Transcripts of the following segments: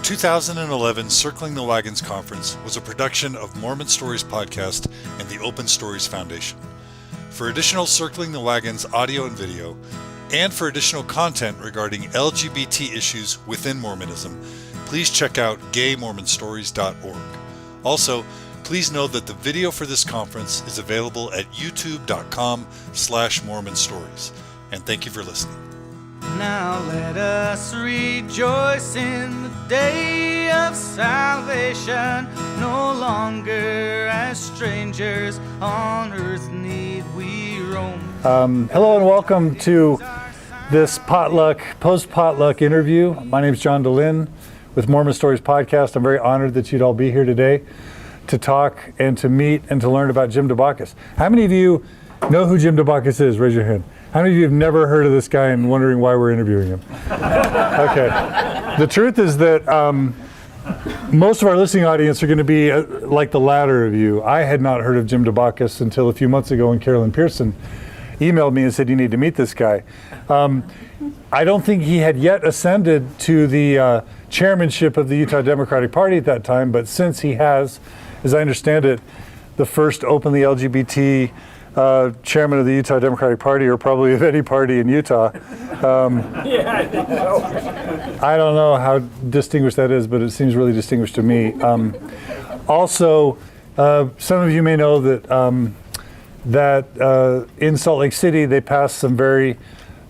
2011 Circling the Wagons Conference was a production of Mormon Stories Podcast and the Open Stories Foundation. For additional Circling the Wagons audio and video, and for additional content regarding LGBT issues within Mormonism, please check out gaymormonstories.org. Also, please know that the video for this conference is available at youtube.com/Mormon Stories. And thank you for listening. Now let us rejoice in the day of salvation. No longer as strangers on earth need we roam. Hello and welcome to this post-potluck interview. My name is John DeLynn with Mormon Stories Podcast. I'm very honored that you'd all be here today to talk and to meet and to learn about Jim Dabakis. How many of you know who Jim Dabakis is? Raise your hand. How many of you have never heard of this guy and wondering why we're interviewing him? Okay. The truth is that most of our listening audience are going to be like the latter of you. I had not heard of Jim Dabakis until a few months ago when Carolyn Pearson emailed me and said, you need to meet this guy. I don't think he had yet ascended to the chairmanship of the Utah Democratic Party at that time, but since he has, as I understand it, the first openly LGBT chairman of the Utah Democratic Party, or probably of any party in Utah. I don't know how distinguished that is, but it seems really distinguished to me. Also, some of you may know that in Salt Lake City they passed some very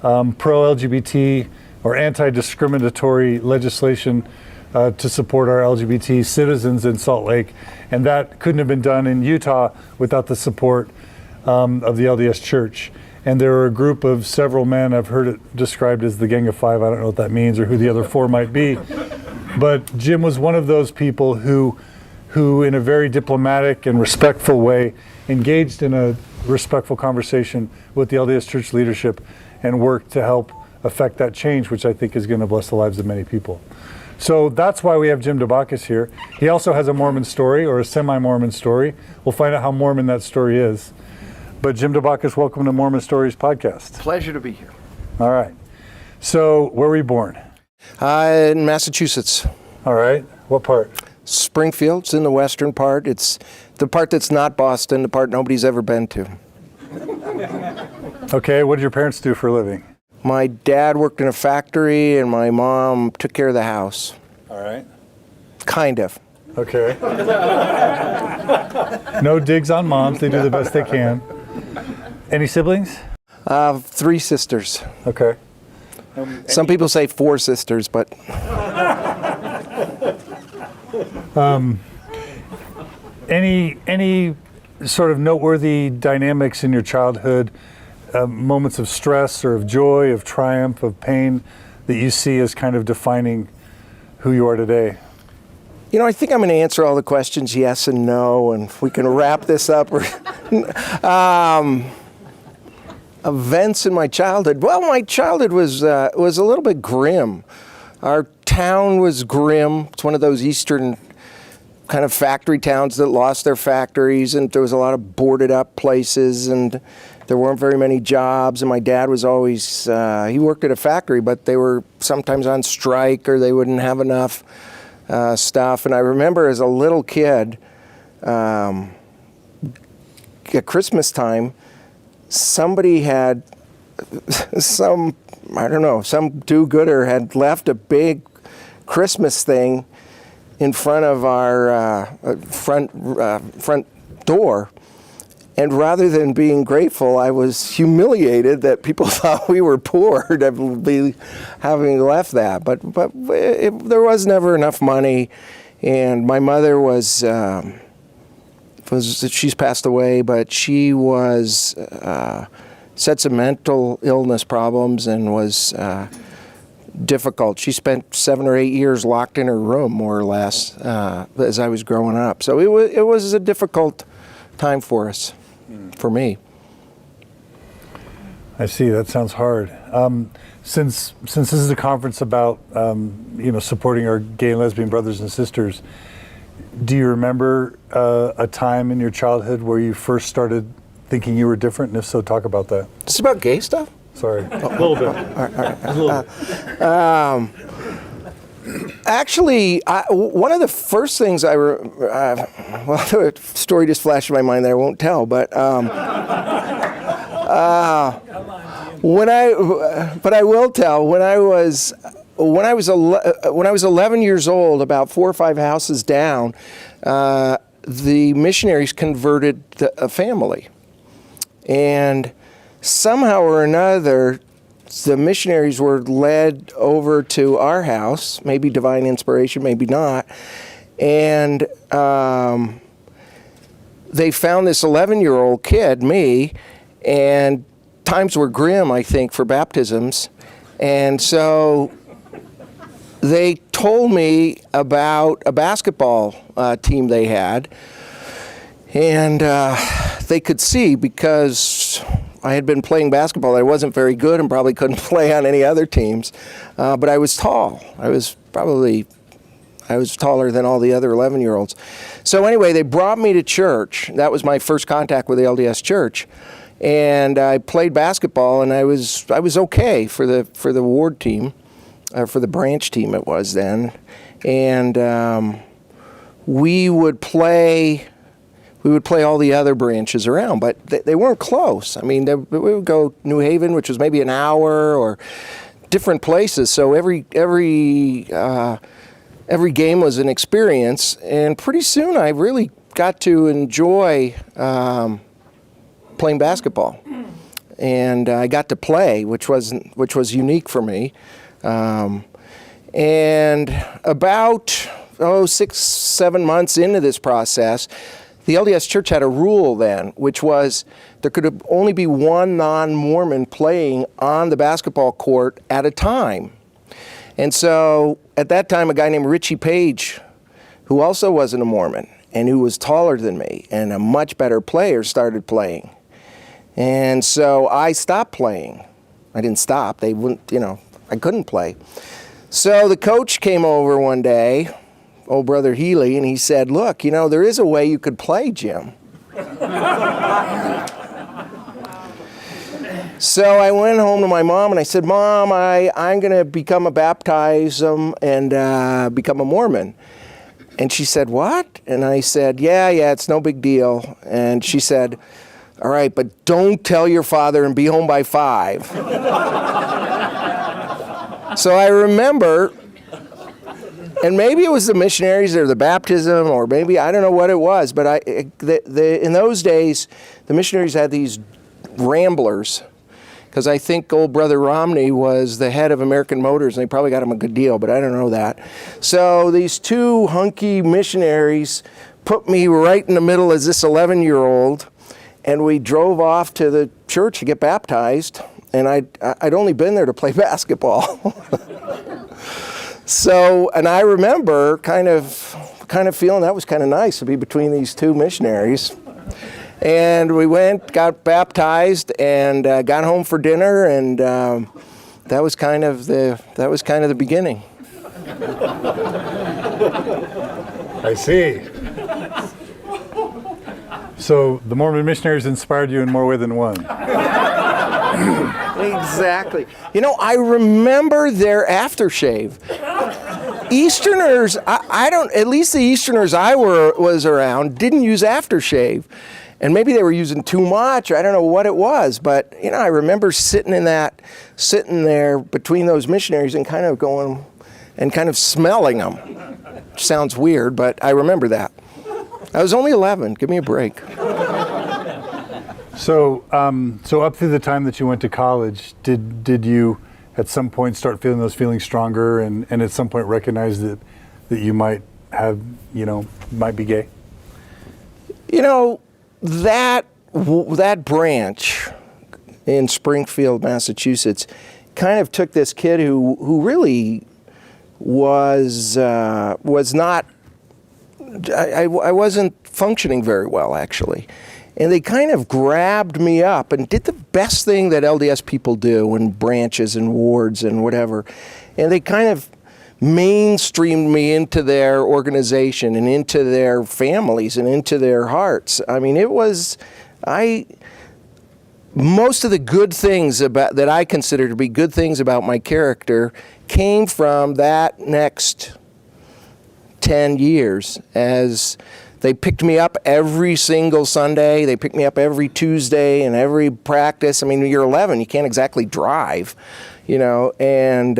pro-LGBT or anti-discriminatory legislation to support our LGBT citizens in Salt Lake, and that couldn't have been done in Utah without the support of the LDS Church. And there were a group of several men, I've heard it described as the Gang of Five, I don't know what that means or who the other four might be, but Jim was one of those people who in a very diplomatic and respectful way engaged in a respectful conversation with the LDS Church leadership and worked to help affect that change, which I think is going to bless the lives of many people. So that's why we have Jim Dabakis here. He also has a Mormon story, or a semi-Mormon story. We'll find out how Mormon that story is. But Jim Dabakis, welcome to Mormon Stories Podcast. Pleasure to be here. All right. So, where were you born? In Massachusetts. All right. What part? Springfield. It's in the western part. It's the part that's not Boston, the part nobody's ever been to. Okay. What did your parents do for a living? My dad worked in a factory, and my mom took care of the house. All right. Kind of. Okay. No digs on moms. They do the best they can. Any siblings? 3 sisters. Okay. Some people say 4 sisters, but... Any sort of noteworthy dynamics in your childhood, moments of stress or of joy, of triumph, of pain, that you see as kind of defining who you are today? You know, I think I'm going to answer all the questions yes and no, and we can wrap this up. Events in my childhood. Well, my childhood was a little bit grim. Our town was grim. It's one of those eastern kind of factory towns that lost their factories, and there was a lot of boarded up places, and there weren't very many jobs. And my dad was always, he worked at a factory, but they were sometimes on strike or they wouldn't have enough stuff. And I remember as a little kid, at Christmas time, somebody had some do-gooder had left a big Christmas thing in front of our front door. And rather than being grateful, I was humiliated that people thought we were poor to be having left that. But there was never enough money, and my mother she's passed away, but she was had some mental illness problems and was difficult. She spent 7 or 8 years locked in her room, more or less, as I was growing up. So it was a difficult time for us. For me. I see. That sounds hard. Since this is a conference about supporting our gay and lesbian brothers and sisters, do you remember a time in your childhood where you first started thinking you were different? And if so, talk about that. Is this about gay stuff? Sorry, a little bit. All right. A little bit. Actually, one of the first things well, the story just flashed in my mind that I won't tell, but but I will tell. When I was 11 years old, about 4 or 5 houses down, the missionaries converted a family, and somehow or another, the missionaries were led over to our house, maybe divine inspiration, maybe not, and they found this 11-year-old kid, me, and times were grim, I think, for baptisms, and so they told me about a basketball team they had, and they could see, because I had been playing basketball. I wasn't very good and probably couldn't play on any other teams, but I was tall. I was taller than all the other 11-year-olds. So anyway, they brought me to church. That was my first contact with the LDS Church, and I played basketball, and I was okay for the ward team, or for the branch team it was then, and we would play all the other branches around, but they weren't close. I mean, we would go New Haven, which was maybe an hour, or different places. So every game was an experience, and pretty soon I really got to enjoy playing basketball, and I got to play, which was unique for me. And about 6-7 months into this process, the LDS Church had a rule then, which was there could only be one non-Mormon playing on the basketball court at a time. And so at that time, a guy named Richie Page, who also wasn't a Mormon and who was taller than me and a much better player, started playing. And so I stopped playing. I didn't stop. They wouldn't, I couldn't play. So the coach came over one day, old brother Healy, and he said, look, there is a way you could play, Jim. So I went home to my mom and I said, Mom, I'm going to become a baptism and become a Mormon. And she said, what? And I said, yeah, it's no big deal. And she said, all right, but don't tell your father and be home by 5. So I remember, and maybe it was the missionaries or the baptism, or maybe, I don't know what it was, but in those days, the missionaries had these ramblers, because I think old brother Romney was the head of American Motors, and they probably got him a good deal, but I don't know that. So these 2 hunky missionaries put me right in the middle as this 11-year-old, and we drove off to the church to get baptized, and I'd only been there to play basketball. So, and I remember kind of feeling that was kind of nice to be between these 2 missionaries. And we went, got baptized, and got home for dinner, and that was kind of the beginning. I see. So the Mormon missionaries inspired you in more ways than one. Exactly. I remember their aftershave. Easterners, at least the Easterners I was around didn't use aftershave. And maybe they were using too much, or I don't know what it was, but I remember sitting there between those missionaries and kind of smelling them. Which sounds weird, but I remember that. I was only 11. Give me a break. So up through the time that you went to college, did you at some point start feeling those feelings stronger, and at some point recognize that you might be gay? That branch in Springfield, Massachusetts, kind of took this kid who really was not. I wasn't functioning very well, actually. And they kind of grabbed me up and did the best thing that LDS people do in branches and wards and whatever. And they kind of mainstreamed me into their organization and into their families and into their hearts. I mean, most of the good things that I consider to be good things about my character came from that next 10 years as they picked me up every single Sunday. They picked me up every Tuesday and every practice. I mean, when you're 11, you can't exactly drive, you know, and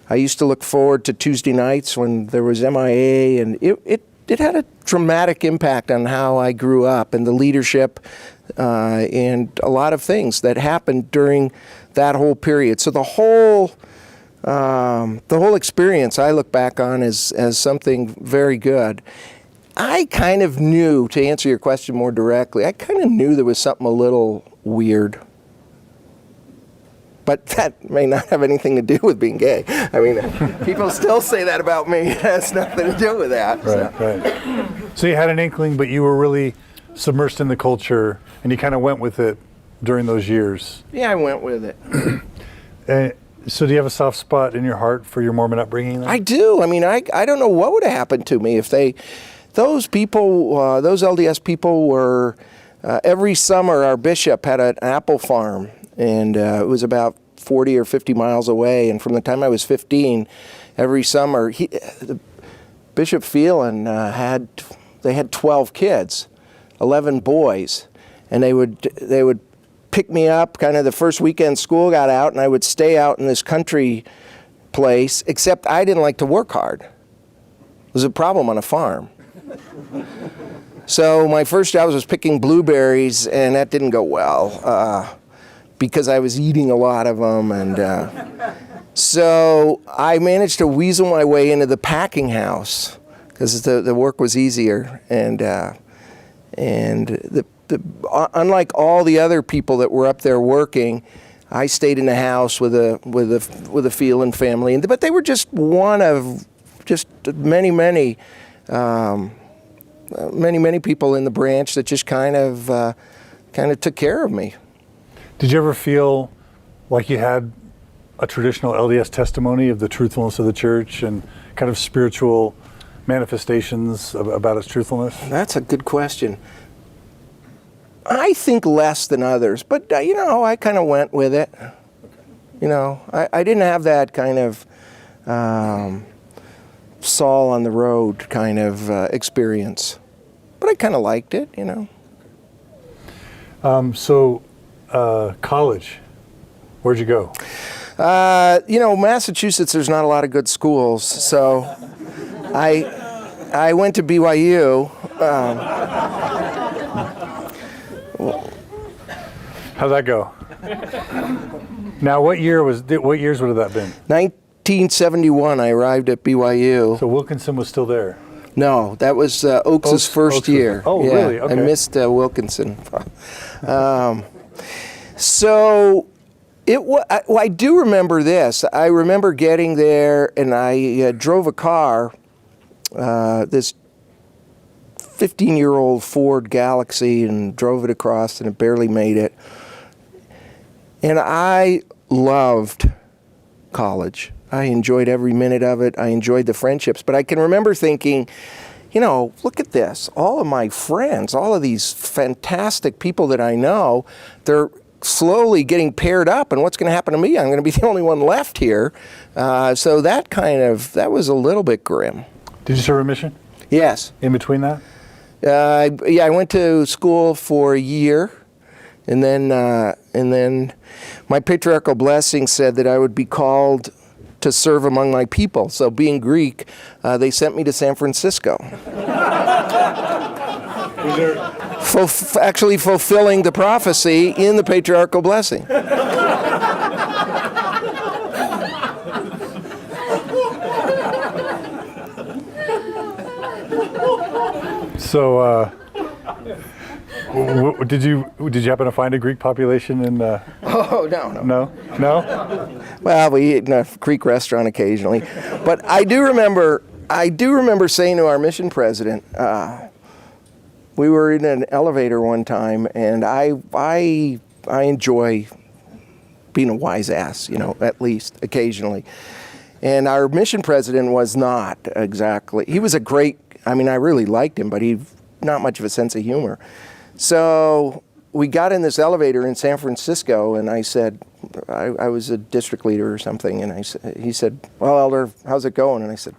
I used to look forward to Tuesday nights when there was MIA, and it had a dramatic impact on how I grew up and the leadership and a lot of things that happened during that whole period. So the whole experience I look back on as something very good. I kind of knew, to answer your question more directly, I kind of knew there was something a little weird. But that may not have anything to do with being gay. I mean, people still say that about me. It has nothing to do with that. Right. So you had an inkling, but you were really submersed in the culture, and you kind of went with it during those years. Yeah, I went with it. So do you have a soft spot in your heart for your Mormon upbringing then? I do. I mean, I don't know what would have happened to me if those people, those LDS people were, every summer our bishop had an apple farm, and it was about 40 or 50 miles away. And from the time I was 15, every summer, Bishop Phelan had 12 kids, 11 boys, and they would pick me up kind of the first weekend school got out, and I would stay out in this country place, except I didn't like to work hard. It was a problem on a farm. So my first job was picking blueberries, and that didn't go well because I was eating a lot of them. And so I managed to weasel my way into the packing house because the work was easier. And unlike all the other people that were up there working, I stayed in the house with a Phelan family, but they were just one of just many people in the branch that just kind of took care of me. Did you ever feel like you had a traditional LDS testimony of the truthfulness of the church and kind of spiritual manifestations about its truthfulness? That's a good question. I think less than others, but I kind of went with it. You know, I didn't have that kind of Saul on the road kind of experience, but I kind of liked it, you know. So college, where'd you go? Massachusetts, there's not a lot of good schools, so I went to BYU. How'd that go? Now, what years would have that been? 1971, I arrived at BYU. So Wilkinson was still there? No, that was Oaks' first year. Oh, yeah, really? Okay. I missed Wilkinson. So I do remember this. I remember getting there, and I drove a car, this 15-year-old Ford Galaxy, and drove it across, and it barely made it. And I loved college. I enjoyed every minute of it. I enjoyed the friendships. But I can remember thinking, look at this. All of my friends, all of these fantastic people that I know, they're slowly getting paired up. And what's going to happen to me? I'm going to be the only one left here. So that was a little bit grim. Did you serve a mission? Yes. In between that? I went to school for a year. And then my patriarchal blessing said that I would be called to serve among my people. So being Greek, they sent me to San Francisco. Actually fulfilling the prophecy in the patriarchal blessing. So, did you happen to find a Greek population in? Oh no. No. Well, we eat in a Greek restaurant occasionally, but I do remember saying to our mission president, we were in an elevator one time, and I enjoy being a wise ass, at least occasionally. And our mission president was not exactly. He was I really liked him, but he not much of a sense of humor. So we got in this elevator in San Francisco, and I said, I was a district leader or something, and he said, well, Elder, how's it going? And I said,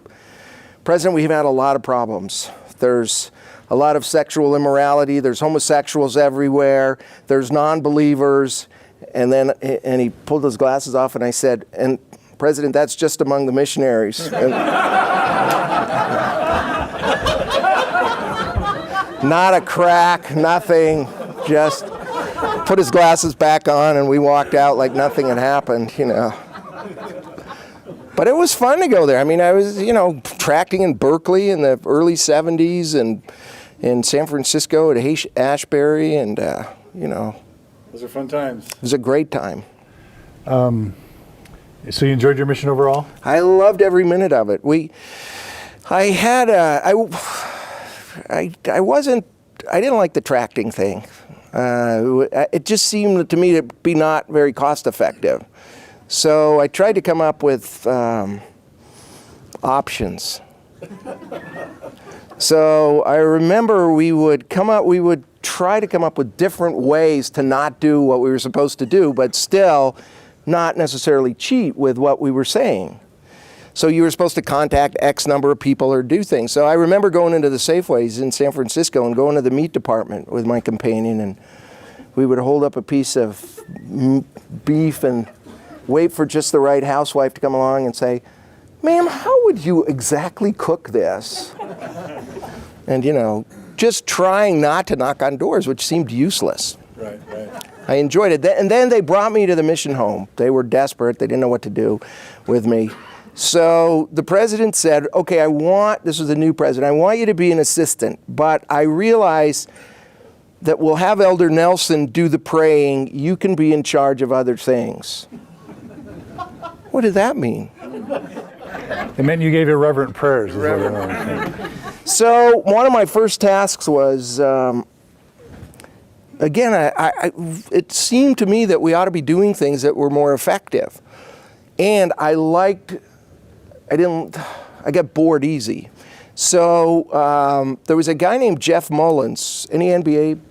President, we've had a lot of problems. There's a lot of sexual immorality. There's homosexuals everywhere. There's non-believers. And he pulled his glasses off, and I said, and President, that's just among the missionaries. And not a crack, nothing, just put his glasses back on, and we walked out like nothing had happened, you know. But it was fun to go there. I mean, I was, tracking in Berkeley in the early 70s and in San Francisco at Ashbury, and, Those are fun times. it was a great time. So you enjoyed your mission overall? I loved every minute of it. I didn't like the tracting thing. It just seemed to me to be not very cost effective. So I tried to come up with options. So I remember we would try to come up with different ways to not do what we were supposed to do, but still not necessarily cheat with what we were saying. So you were supposed to contact X number of people or do things. So I remember going into the Safeways in San Francisco and going to the meat department with my companion, and we would hold up a piece of beef and wait for just the right housewife to come along and say, ma'am, how would you exactly cook this? And, just trying not to knock on doors, which seemed useless. Right. I enjoyed it. And then they brought me to the mission home. They were desperate. They didn't know what to do with me. So the president said, okay, this was the new president, I want you to be an assistant, but I realize that we'll have Elder Nelson do the praying. You can be in charge of other things. What did that mean? It meant you gave irreverent prayers. Is what it meant. So one of my first tasks was, it seemed to me that we ought to be doing things that were more effective. And I got bored easy. So there was a guy named Jeff Mullins. Any NBA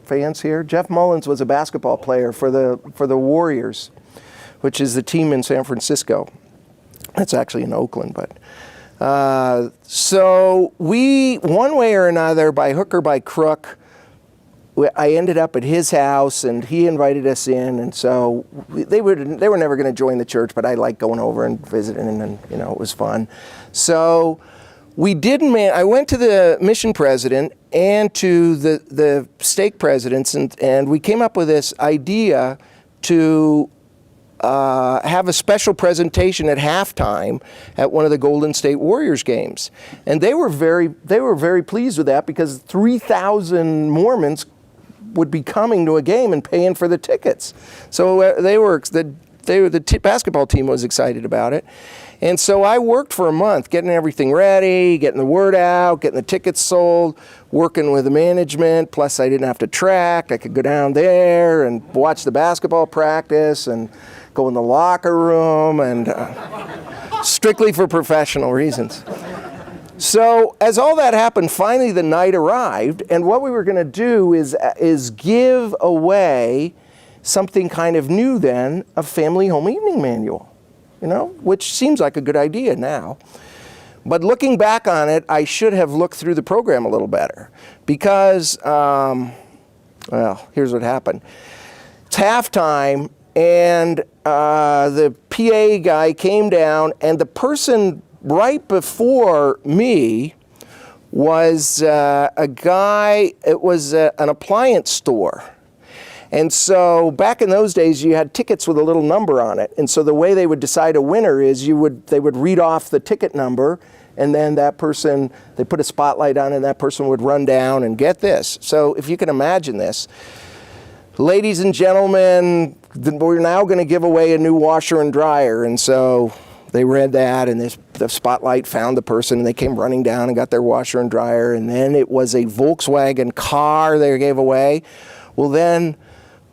fans here? Jeff Mullins was a basketball player for the Warriors, which is the team in San Francisco. It's actually in Oakland, but. So one way or another, by hook or by crook, I ended up at his house, and he invited us in, and so they were never going to join the church, but I liked going over and visiting, and it was fun. So I went to the mission president and to the stake presidents, and we came up with this idea to have a special presentation at halftime at one of the Golden State Warriors games. And they were very pleased with that, because 3,000 Mormons would be coming to a game and paying for the tickets. So the basketball team was excited about it. And so I worked for a month getting everything ready, getting the word out, getting the tickets sold, working with the management, plus I didn't have to track. I could go down there and watch the basketball practice and go in the locker room, and strictly for professional reasons. So as all that happened, finally the night arrived, and what we were going to do is give away something kind of new then, a family home evening manual, which seems like a good idea now. But looking back on it, I should have looked through the program a little better, because, here's what happened. It's halftime, and the PA guy came down, and the person right before me was a guy, it was an appliance store. And so back in those days, you had tickets with a little number on it. And so the way they would decide a winner is they would read off the ticket number, and then that person, they put a spotlight on it, and that person would run down and get this. So if you can imagine this, ladies and gentlemen, we're now going to give away a new washer and dryer. And so they read that, and the spotlight found the person, and they came running down and got their washer and dryer. And then it was a Volkswagen car they gave away. Well, then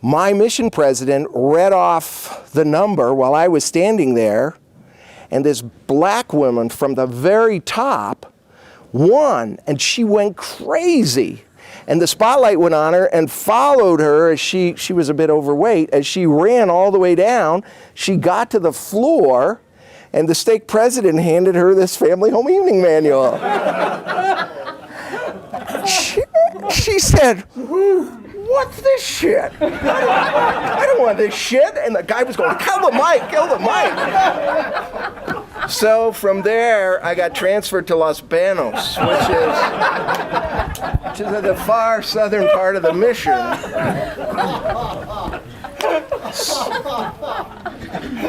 my mission president read off the number while I was standing there, and this black woman from the very top won, and she went crazy. And the spotlight went on her and followed her as she was a bit overweight. As she ran all the way down, she got to the floor, and the stake president handed her this family home evening manual. She said, "What's this shit? I don't want this shit." And the guy was going, "Kill the mic, kill the mic." So from there, I got transferred to Los Banos, which is at the far southern part of the mission.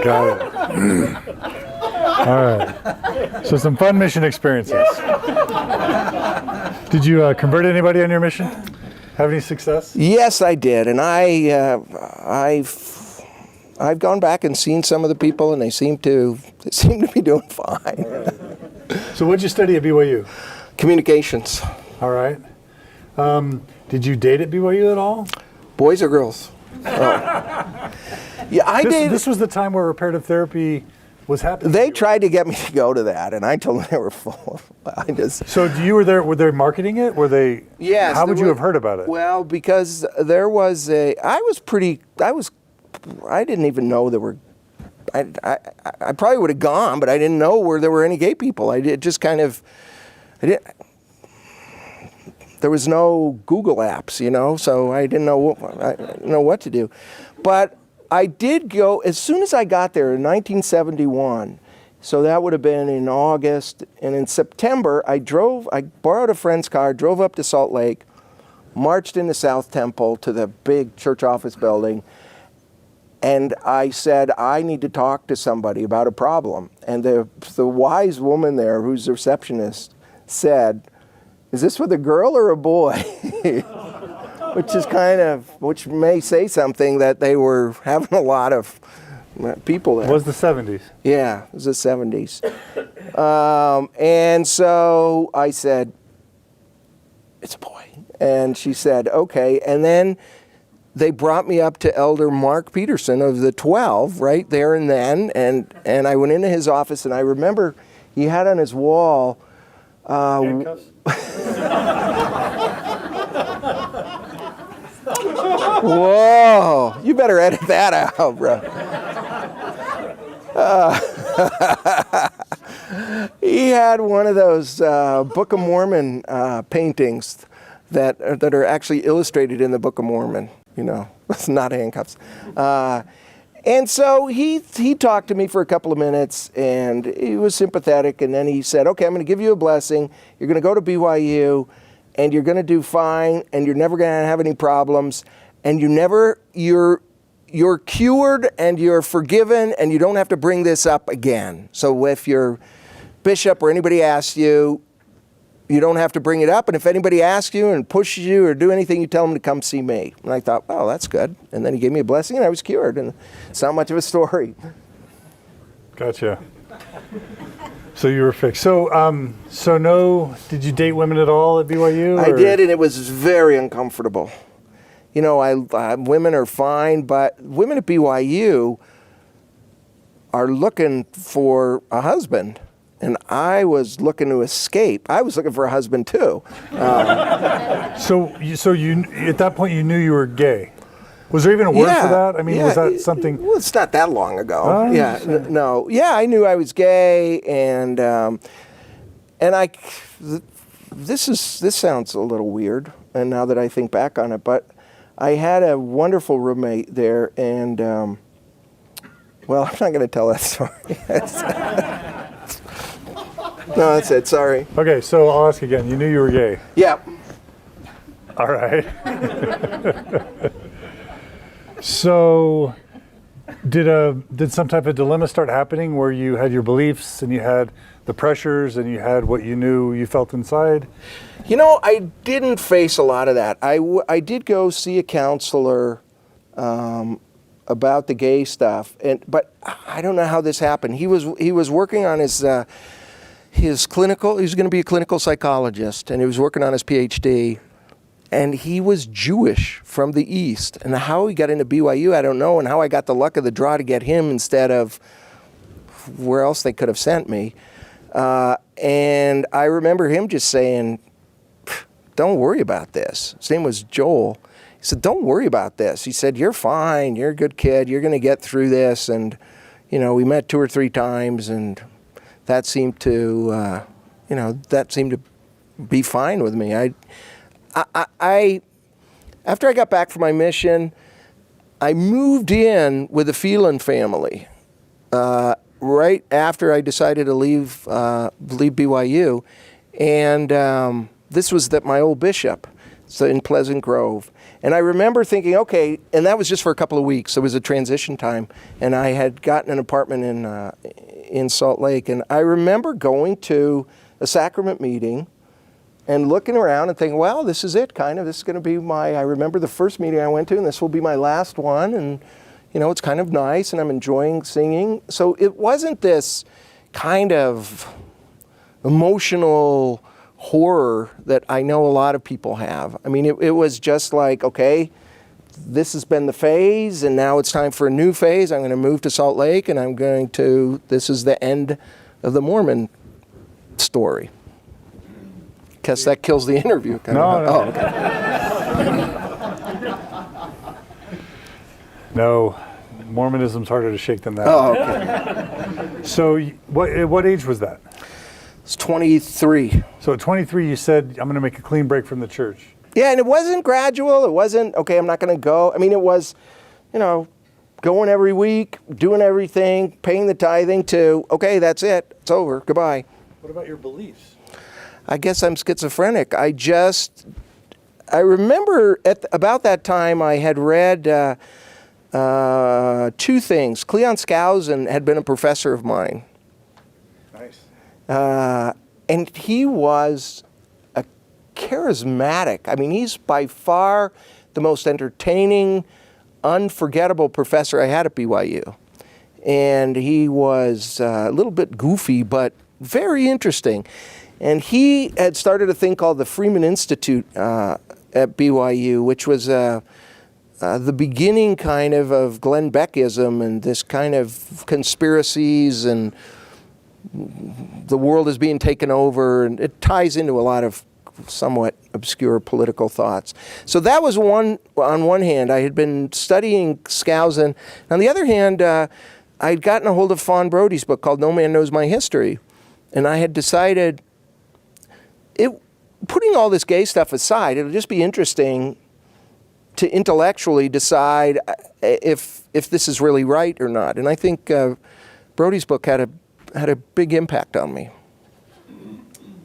Got it. All right. So some fun mission experiences. Did you convert anybody on your mission? Have any success? Yes, I did, and I've gone back and seen some of the people, and they seem to be doing fine. So what'd you study at BYU? Communications. All right. Did you date at BYU at all? Boys or girls? Oh. Yeah, I did. This was the time where reparative therapy was happening. They tried to get me to go to that, and I told them they were full. So you were there? Were they marketing it? Were they? Yes. How would you have heard about it? Well, because there was I didn't even know there were. I probably would have gone, but I didn't know where there were any gay people. There was no Google apps, so I didn't know what to do. But I did go, as soon as I got there in 1971, so that would have been in August, and in September, I borrowed a friend's car, drove up to Salt Lake, marched into South Temple to the big church office building, and I said, I need to talk to somebody about a problem. And the wise woman there, who's the receptionist, said, "Is this with a girl or a boy?" which may say something that they were having a lot of people there. It was the 70s. Yeah, it was the 70s. And so I said, "It's a boy." And she said, "Okay." And then they brought me up to Elder Mark Peterson of the 12 right there and then. And I went into his office, and I remember he had on his wall, Handcuffs? whoa, you better edit that out, bro. He had one of those Book of Mormon paintings that are actually illustrated in the Book of Mormon. It's not handcuffs. And so he talked to me for a couple of minutes, and he was sympathetic, and then he said, "Okay, I'm going to give you a blessing. You're going to go to BYU, and you're going to do fine, and you're never going to have any problems, and you're cured, and you're forgiven, and you don't have to bring this up again. So if your bishop or anybody asks you, you don't have to bring it up, and if anybody asks you and pushes you or do anything, you tell them to come see me." And I thought, "Oh, that's good." And then he gave me a blessing, and I was cured, and it's not much of a story. Gotcha. So you were fixed. So did you date women at all at BYU? I did, and it was very uncomfortable. Women are fine, but women at BYU are looking for a husband. And I was looking to escape. I was looking for a husband too. So you at that point you knew you were gay. Was there even a word for that? I mean, was that something? Well, it's not that long ago. Oh, yeah, no. Yeah, I knew I was gay, and this sounds a little weird, and now that I think back on it, but I had a wonderful roommate there, and well, I'm not going to tell that story. No, that's it. Sorry. Okay, so I'll ask again. You knew you were gay. Yeah. All right. So, did some type of dilemma start happening where you had your beliefs and you had the pressures and you had what you knew you felt inside? I didn't face a lot of that. I did go see a counselor about the gay stuff, but I don't know how this happened. He was working on his clinical. He was going to be a clinical psychologist, and he was working on his PhD. And he was Jewish from the East. And how he got into BYU, I don't know. And how I got the luck of the draw to get him instead of where else they could have sent me. And I remember him just saying, don't worry about this. His name was Joel. He said, don't worry about this. He said, you're fine. You're a good kid. You're going to get through this. And, we met 2 or 3 times, and that seemed to, be fine with me. After I got back from my mission, I moved in with the Phelan family right after I decided to leave BYU. And this was my old bishop, so in Pleasant Grove. And I remember thinking, okay, and that was just for a couple of weeks. It was a transition time. And I had gotten an apartment in Salt Lake. And I remember going to a sacrament meeting and looking around and thinking, well, this is it, kind of. This is going to be I remember the first meeting I went to, and this will be my last one. And, it's kind of nice, and I'm enjoying singing. So it wasn't this kind of emotional horror that I know a lot of people have. I mean, it was just like, okay, this has been the phase, and now it's time for a new phase. I'm going to move to Salt Lake, and this is the end of the Mormon story. Guess that kills the interview. No. Oh, okay. No, Mormonism's harder to shake than that. Oh, okay. So what age was that? It's 23. So at 23, you said, I'm going to make a clean break from the church. Yeah, and it wasn't gradual. It wasn't, okay, I'm not going to go. I mean, it was, going every week, doing everything, paying the tithing to, okay, that's it. It's over. Goodbye. What about your beliefs? I guess I'm schizophrenic. I remember about that time I had read 2 things. Cleon Skousen had been a professor of mine. Nice. And he was a charismatic. I mean, he's by far the most entertaining, unforgettable professor I had at BYU. And he was a little bit goofy, but very interesting. And he had started a thing called the Freeman Institute at BYU, which was the beginning kind of Glenn Beckism and this kind of conspiracies and the world is being taken over, and it ties into a lot of somewhat obscure political thoughts. So that was on one hand. I had been studying Skousen. On the other hand, I'd gotten a hold of Fawn Brody's book called No Man Knows My History. And I had decided, putting all this gay stuff aside, it'll just be interesting to intellectually decide if this is really right or not. And I think Brody's book had a big impact on me.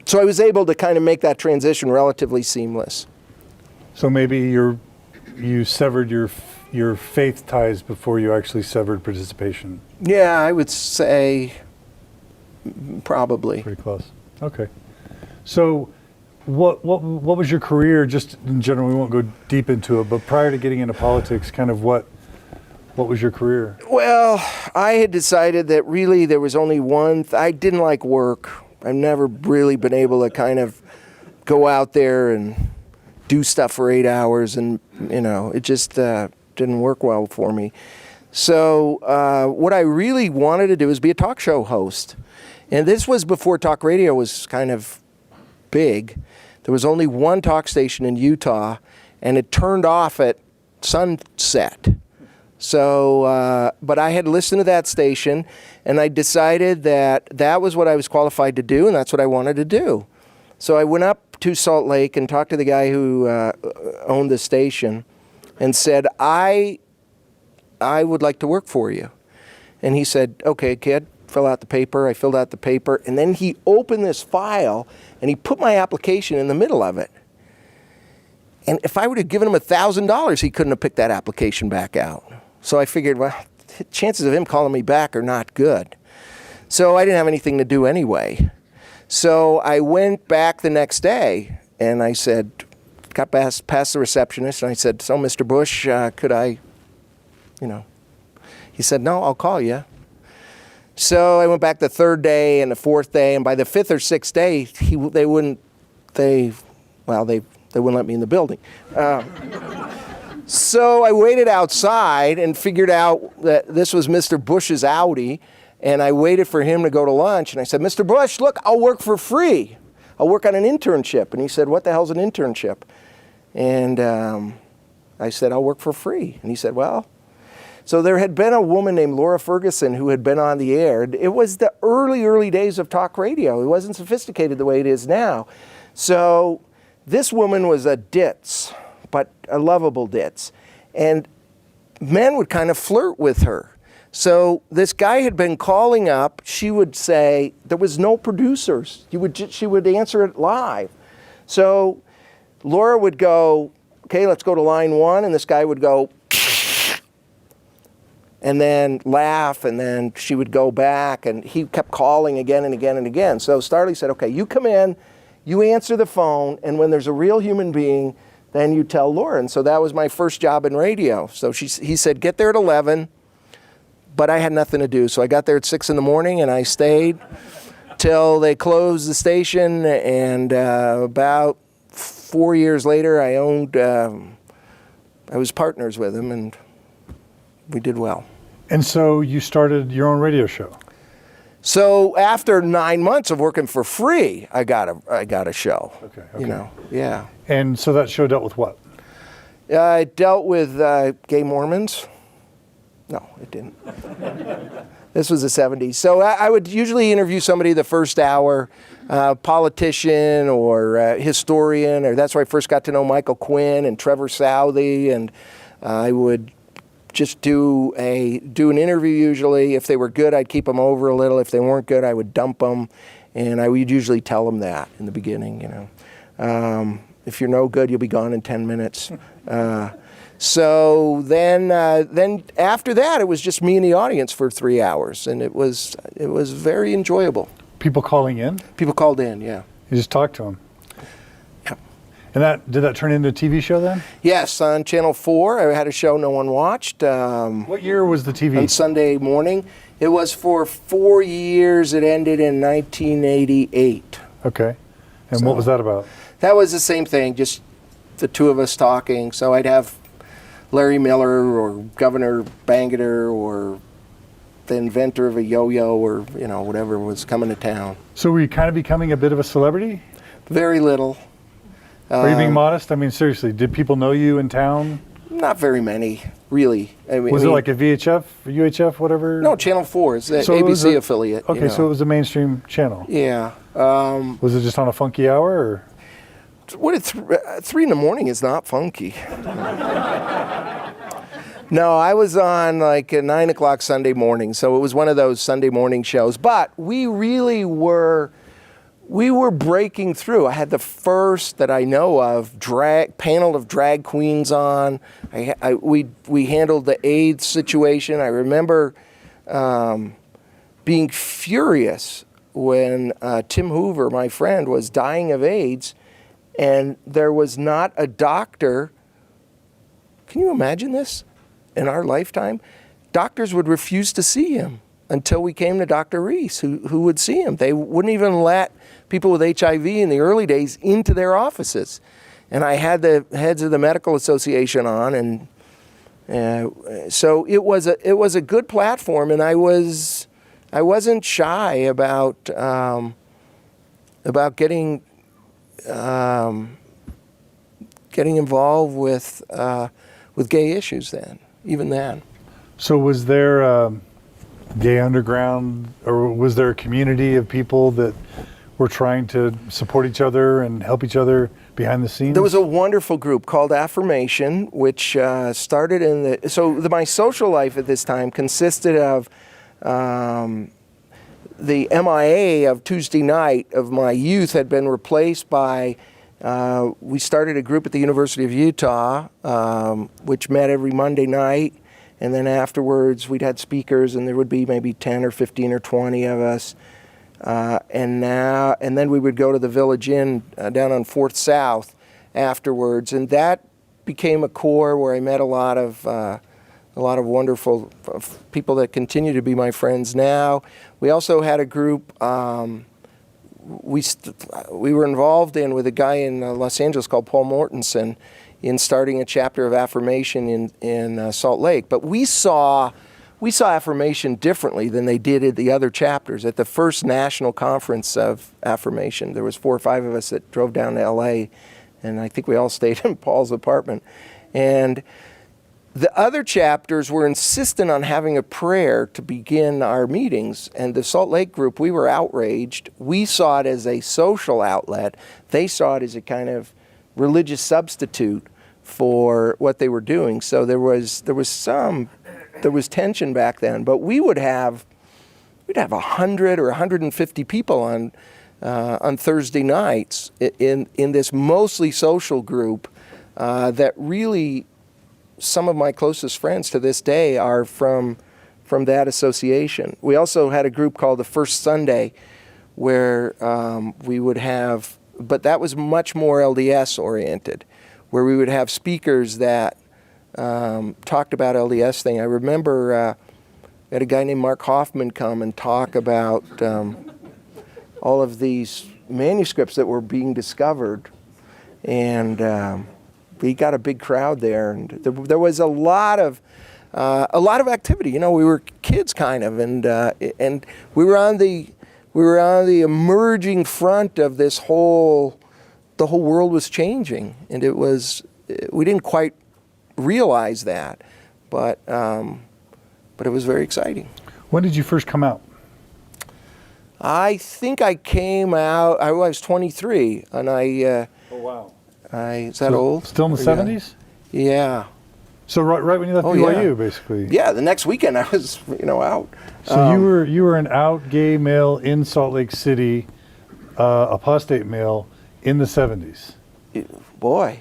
So I was able to kind of make that transition relatively seamless. So maybe you severed your faith ties before you actually severed participation. Yeah, I would say probably. Pretty close. Okay. So what was your career, just in general? We won't go deep into it, but prior to getting into politics, kind of what was your career? Well, I had decided that really there was only one. I didn't like work. I've never really been able to kind of go out there and do stuff for 8 hours, and it just didn't work well for me. So what I really wanted to do was be a talk show host. And this was before talk radio was kind of big. There was only one talk station in Utah, and it turned off at sunset. So, but I had listened to that station, and I decided that was what I was qualified to do, and that's what I wanted to do. So I went up to Salt Lake and talked to the guy who owned the station and said, I would like to work for you. And he said, okay, kid, fill out the paper. I filled out the paper, and then he opened this file, and he put my application in the middle of it. And if I would have given him $1,000, he couldn't have picked that application back out. So I figured, well, chances of him calling me back are not good. So I didn't have anything to do anyway. So I went back the next day, and I said, got past the receptionist, and I said, so Mr. Bush, could I, He said, no, I'll call you. So I went back the third day and the fourth day, and by the fifth or sixth day, they wouldn't let me in the building. So I waited outside and figured out that this was Mr. Bush's Audi, and I waited for him to go to lunch, and I said, Mr. Bush, look, I'll work for free. I'll work on an internship. And he said, what the hell's an internship? And I said, I'll work for free. And he said, well, so there had been a woman named Laura Ferguson who had been on the air. It was the early days of talk radio. It wasn't sophisticated the way it is now. So this woman was a ditz, but a lovable ditz. And men would kind of flirt with her. So this guy had been calling up. She would say, there was no producers. She would answer it live. So Laura would go, okay, let's go to line 1. And this guy would go, and then laugh, and then she would go back, and he kept calling again and again and again. So Starley said, okay, you come in, you answer the phone, and when there's a real human being, then you tell Laura. And so that was my first job in radio. So he said, get there at 11, but I had nothing to do. So I got there at 6 in the morning, and I stayed till they closed the station, and about 4 years later, I was partners with him, and we did well. And so you started your own radio show. So after 9 months of working for free, I got a show. Okay. You know, yeah. And so that show dealt with what? I dealt with gay Mormons. No, it didn't. This was the 70s. So I would usually interview somebody the first hour, politician or historian, or that's where I first got to know Michael Quinn and Trevor Southey, and I would just do an interview usually. If they were good, I'd keep them over a little. If they weren't good, I would dump them, and I would usually tell them that in the beginning. You know, if you're no good, you'll be gone in 10 minutes. So then after that, it was just me and the audience for 3 hours, and it was very enjoyable. People calling in? People called in, yeah. You just talked to them. Yeah. And did that turn into a TV show then? Yes, on Channel 4, I had a show no one watched. What year was the TV? On Sunday morning. It was for 4 years. It ended in 1988. Okay. And what was that about? That was the same thing, just the two of us talking. So I'd have Larry Miller or Governor Bangerter or the inventor of a yo-yo or, you know, whatever was coming to town. So were you kind of becoming a bit of a celebrity? Very little. Are you being modest? I mean, seriously, did people know you in town? Not very many, really. Was it like a VHF, UHF, whatever? No, Channel 4 is the So it was ABC affiliate. Okay, you know. so it was a mainstream channel. Yeah. Was it just on a funky hour? Or? 3 in the morning is not funky. No, I was on like at 9 o'clock Sunday morning, so it was one of those Sunday morning shows. But we really were breaking through. I had the first that I know of panel of drag queens on. We handled the AIDS situation. I remember being furious when Tim Hoover, my friend, was dying of AIDS, and there was not a doctor. Can you imagine this? In our lifetime, doctors would refuse to see him until we came to Dr. Reese, who would see him. They wouldn't even let people with HIV in the early days into their offices. And I had the heads of the medical association on, and so it was a good platform, and I wasn't shy about getting involved with gay issues even then. So was there a gay underground, or was there a community of people that were trying to support each other and help each other behind the scenes? There was a wonderful group called Affirmation, which started my social life at this time consisted of the MIA of Tuesday night of my youth had been replaced by we started a group at the University of Utah, which met every Monday night, and then afterwards we'd had speakers, and there would be maybe 10 or 15 or 20 of us, and then we would go to the Village Inn down on 4th South afterwards, and that became a core where I met a lot of wonderful people that continue to be my friends now. We also had a group. We were involved with a guy in Los Angeles called Paul Mortensen in starting a chapter of Affirmation in Salt Lake. But we saw we saw affirmation differently than they did at the other chapters. At the first national conference of affirmation, there was 4 or 5 of us that drove down to LA, and I think we all stayed in Paul's apartment. And the other chapters were insistent on having a prayer to begin our meetings, and the Salt Lake group, we were outraged. We saw it as a social outlet. They saw it as a kind of religious substitute for what they were doing. So there was tension back then, but we'd have 100 or 150 people on Thursday nights in this mostly social group that really, some of my closest friends to this day are from that association. We also had a group called the First Sunday where we would have, but that was much more LDS oriented, where we would have speakers that talked about LDS thing. I remember we had a guy named Mark Hoffman come and talk about all of these manuscripts that were being discovered, and we got a big crowd there, and there was a lot of activity. You know, we were kids kind of, and we were on the emerging front of this whole. The whole world was changing, and we didn't quite realize that, but it was very exciting. When did you first come out? I think I came out. I was 23, and I. Oh wow. Is that old? Still in the 70s? Yeah. So right when you left BYU, basically. Yeah, the next weekend I was, out. So you were an out gay male in Salt Lake City, apostate male in the 70s. Boy.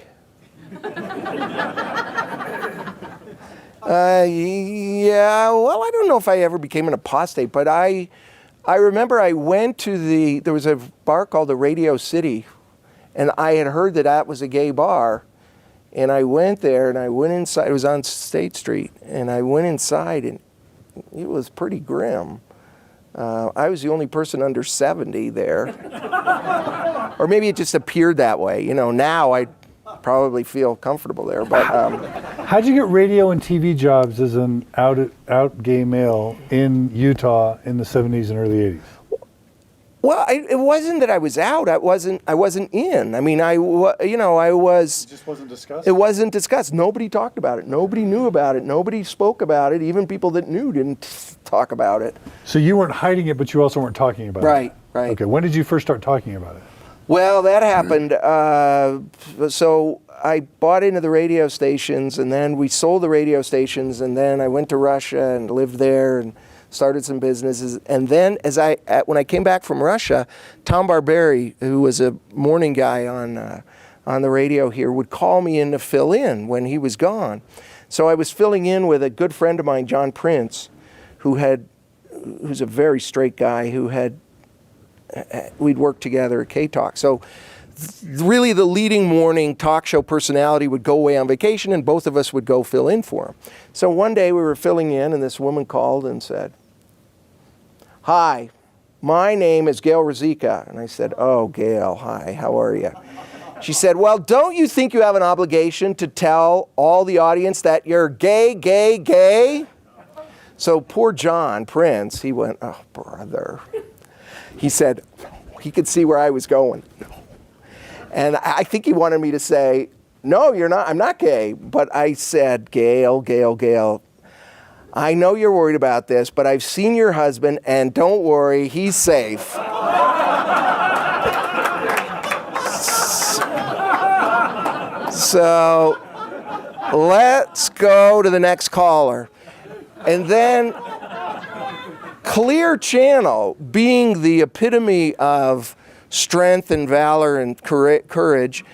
Yeah. Well, I don't know if I ever became an apostate, but I remember I went to there was a bar called the Radio City. And I had heard that was a gay bar, and I went there, and I went inside. It was on State Street, and I went inside, and it was pretty grim. I was the only person under 70 there. Or maybe it just appeared that way. Now I probably feel comfortable there. But how'd you get radio and TV jobs as an out gay male in Utah in the 70s and early 80s? Well, it wasn't that I was out. I wasn't in. I mean, I was. It just wasn't discussed? It wasn't discussed. Nobody talked about it. Nobody knew about it. Nobody spoke about it. Even people that knew didn't talk about it. So you weren't hiding it, but you also weren't talking about it? Right. Okay, when did you first start talking about it? Well, that happened. So I bought into the radio stations, and then we sold the radio stations, and then I went to Russia and lived there and started some businesses. And then when I came back from Russia, Tom Barberi, who was a morning guy on the radio here, would call me in to fill in when he was gone. So I was filling in with a good friend of mine, John Prince, who's a very straight guy we'd worked together at K-Talk. So really the leading morning talk show personality would go away on vacation, and both of us would go fill in for him. So one day we were filling in, and this woman called and said, "Hi, my name is Gail Ruzicka." And I said, "Oh, Gail, hi, how are you?" She said, "Well, don't you think you have an obligation to tell all the audience that you're gay, gay, gay?" So poor John Prince, he went, "Oh, brother." He said, he could see where I was going. And I think he wanted me to say, "No, you're not, I'm not gay." But I said, Gail, I know you're worried about this, but I've seen your husband, and don't worry, he's safe. So let's go to the next caller. And then Clear Channel, being the epitome of strength and valor and courage,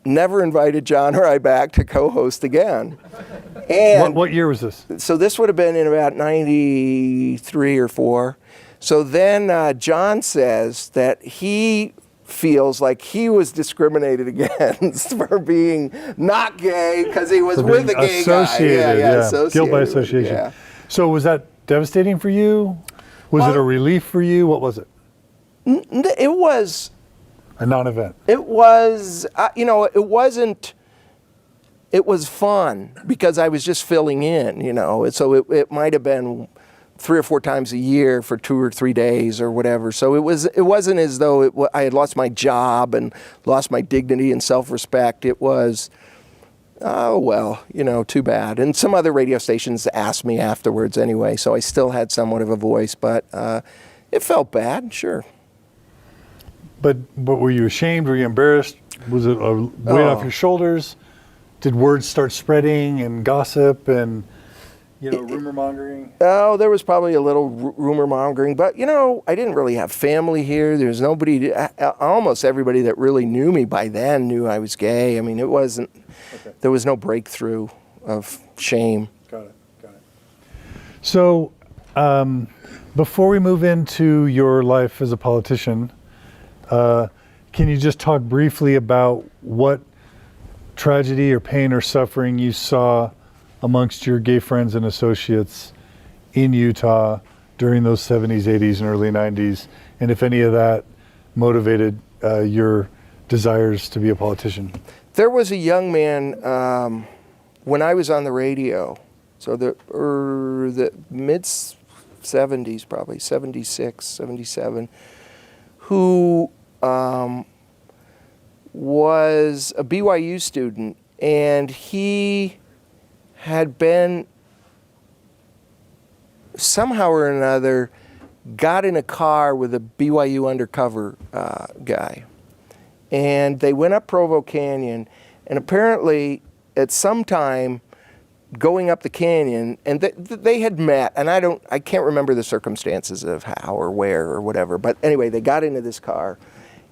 never invited John or I back to co-host again. And what year was this? So this would have been in about 93 or 4. So then John says that he feels like he was discriminated against for being not gay because he was with a gay guy. Associated. Guilt by association. Yeah. So was that devastating for you? Was it a relief for you? What was it? It was a non-event. It was, it wasn't it was fun because I was just filling in, you know. And so it might have been 3 or 4 times a year for 2 or 3 days or whatever. So it wasn't as though I had lost my job and lost my dignity and self-respect. It was, oh, well, you know, too bad. And some other radio stations asked me afterwards anyway, so I still had somewhat of a voice, but it felt bad, sure. But were you ashamed? Were you embarrassed? Was it a weight off your shoulders? Did words start spreading and gossip and, you know, rumor mongering? Oh, there was probably a little rumor mongering, but you know, I didn't really have family here. There was nobody, almost everybody that really knew me by then knew I was gay. I mean, it wasn't, there was no breakthrough of shame. Got it. So, before we move into your life as a politician, can you just talk briefly about what tragedy or pain or suffering you saw amongst your gay friends and associates in Utah during those 70s, 80s, and early 90s, and if any of that motivated your desires to be a politician? There was a young man when I was on the radio, so the mid-70s, probably 76, 77, who was a BYU student, and he had been somehow or another got in a car with a BYU undercover guy, and they went up Provo Canyon, and apparently at some time going up the canyon, and they had met, and I can't remember the circumstances of how or where or whatever, but anyway, they got into this car,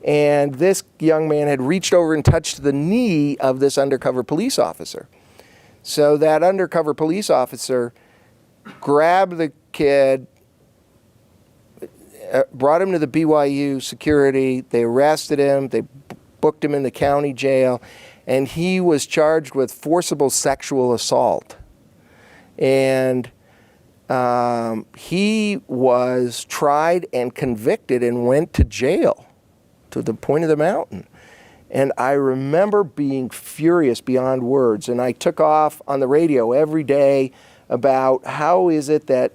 and this young man had reached over and touched the knee of this undercover police officer. So that undercover police officer grabbed the kid, brought him to the BYU security, they arrested him, they booked him in the county jail, and he was charged with forcible sexual assault. And he was tried and convicted and went to jail to the point of the mountain. And I remember being furious beyond words. And I took off on the radio every day about how is it that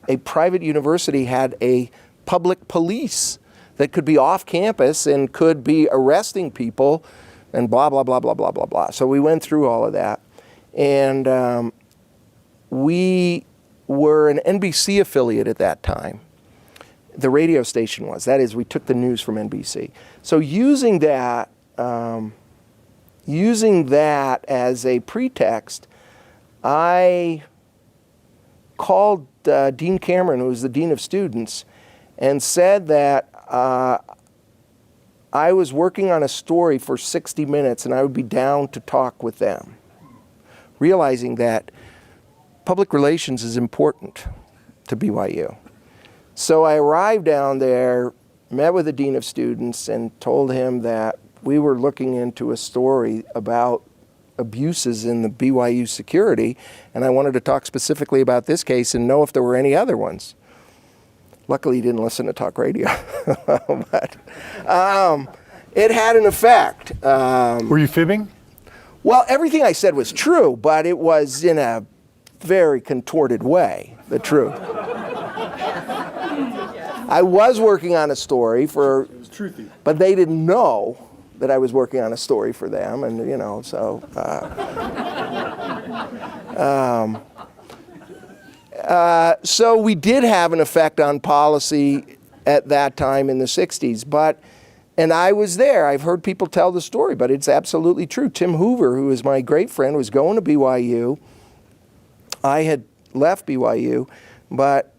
a private university had a public police that could be off campus and could be arresting people and blah, blah, blah, blah, blah, blah, blah. So we went through all of that. And we were an NBC affiliate at that time. The radio station was. That is, we took the news from NBC. So using that as a pretext, I called Dean Cameron, who was the dean of students, and said that I was working on a story for 60 Minutes and I would be down to talk with them, realizing that public relations is important to BYU. So I arrived down there, met with the dean of students, and told him that we were looking into a story about abuses in the BYU security, and I wanted to talk specifically about this case and know if there were any other ones. Luckily, he didn't listen to talk radio, but it had an effect. Were you fibbing? Well, everything I said was true, but it was in a very contorted way, the truth. I was working on a story for, but they didn't know that I was working on a story for them, and you know, so. So we did have an effect on policy at that time in the 60s, and I was there. I've heard people tell the story, but it's absolutely true. Tim Hoover, who is my great friend, was going to BYU. I had left BYU, but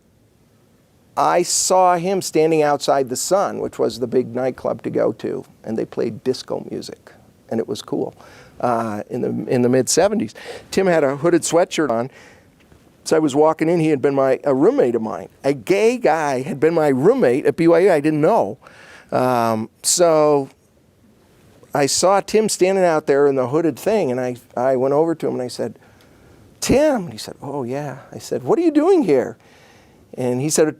I saw him standing outside the Sun, which was the big nightclub to go to, and they played disco music, and it was cool in the mid-70s. Tim had a hooded sweatshirt on. So I was walking in, he had been a roommate of mine. A gay guy had been my roommate at BYU, I didn't know. So I saw Tim standing out there in the hooded thing, and I went over to him and I said, "Tim," and he said, "Oh yeah." I said, "What are you doing here?" And he said,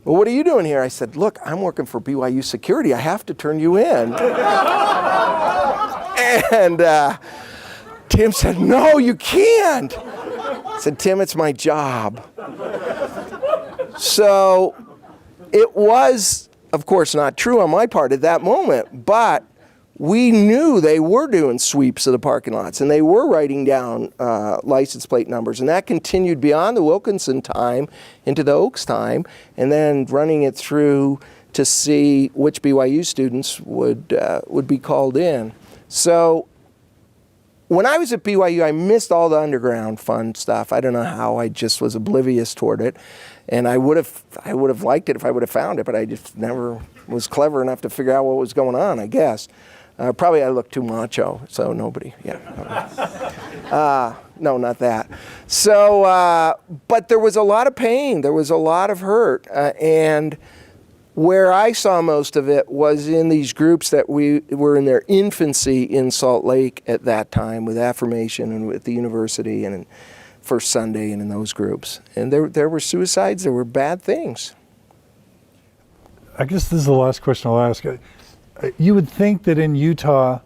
"Well, what are you doing here?" I said, "Look, I'm working for BYU security. I have to turn you in." And Tim said, "No, you can't." I said, "Tim, it's my job." So it was, of course, not true on my part at that moment, but we knew they were doing sweeps of the parking lots, and they were writing down license plate numbers, and that continued beyond the Wilkinson time into the Oaks time, and then running it through to see which BYU students would be called in. So when I was at BYU, I missed all the underground fun stuff. I don't know how. I just was oblivious toward it, and I would have liked it if I would have found it, but I just never was clever enough to figure out what was going on, I guess. Probably I looked too macho, so nobody. Yeah. No, not that. So, but there was a lot of pain. There was a lot of hurt, and where I saw most of it was in these groups that we were in their infancy in Salt Lake at that time, with Affirmation and with the university and in First Sunday and in those groups. And there were suicides. There were bad things. I guess this is the last question I'll ask. You would think that in Utah,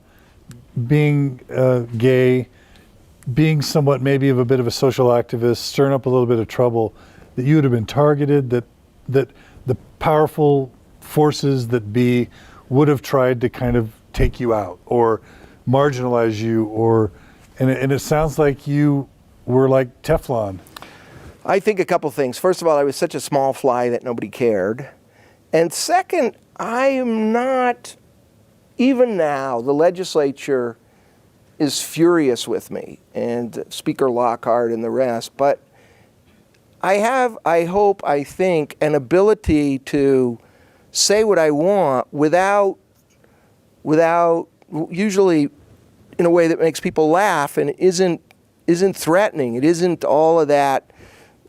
being gay, being somewhat maybe of a bit of a social activist, stirring up a little bit of trouble, that you would have been targeted, that the powerful forces that be would have tried to kind of take you out or marginalize you, and it sounds like you were like Teflon. I think a couple things. First of all, I was such a small fly that nobody cared. And second, I am not, even now, the legislature is furious with me, and Speaker Lockhart and the rest, but I have, I hope, I think, an ability to say what I want without usually in a way that makes people laugh and isn't threatening. It isn't all of that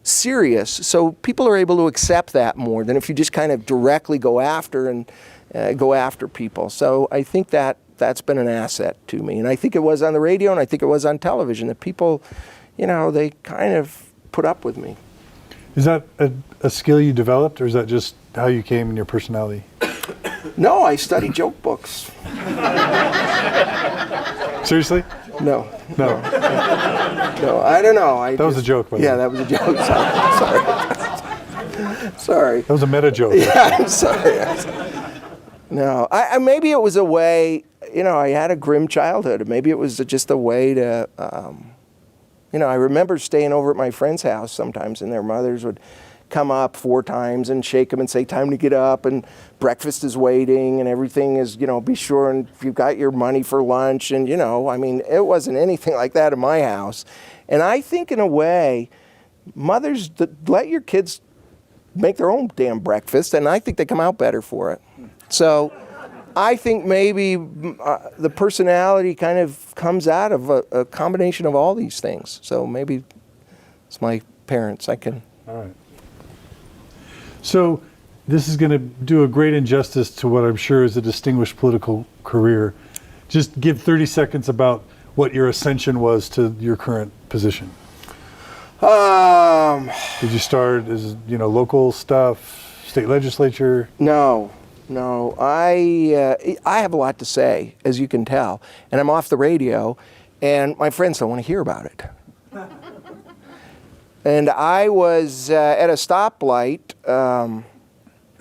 serious. So people are able to accept that more than if you just kind of directly go after people. So I think that's been an asset to me. And I think it was on the radio, and I think it was on television, that people, they kind of put up with me. Is that a skill you developed, or is that just how you came in your personality? No, I studied joke books. Seriously? No. No. No, I don't know. That was a joke, by the way. Yeah, that was a joke. Sorry. That was a meta joke. Yeah, I'm sorry. No, I maybe it was a way, I had a grim childhood. Maybe it was just a way to, I remember staying over at my friend's house sometimes, and their mothers would come up 4 times and shake them and say, "Time to get up, and breakfast is waiting, and everything is, be sure, and if you've got your money for lunch," and, it wasn't anything like that in my house. And I think in a way, mothers, let your kids make their own damn breakfast, and I think they come out better for it. So I think maybe the personality kind of comes out of a combination of all these things. So maybe it's my parents. All right. So this is going to do a great injustice to what I'm sure is a distinguished political career. Just give 30 seconds about what your ascension was to your current position. Did you start as, local stuff, state legislature? No. I have a lot to say, as you can tell, and I'm off the radio, and my friends don't want to hear about it. And I was at a stoplight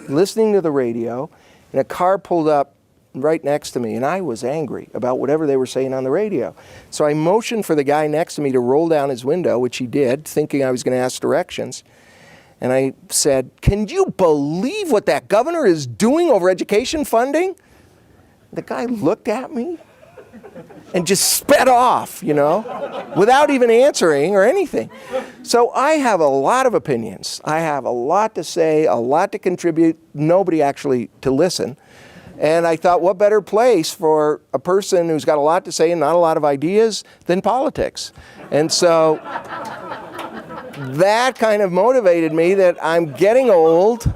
listening to the radio, and a car pulled up right next to me, and I was angry about whatever they were saying on the radio. So I motioned for the guy next to me to roll down his window, which he did, thinking I was going to ask directions. And I said, "Can you believe what that governor is doing over education funding?" The guy looked at me and just sped off, without even answering or anything. So I have a lot of opinions. I have a lot to say, a lot to contribute, nobody actually to listen. And I thought, what better place for a person who's got a lot to say and not a lot of ideas than politics? And so that kind of motivated me that I'm getting old.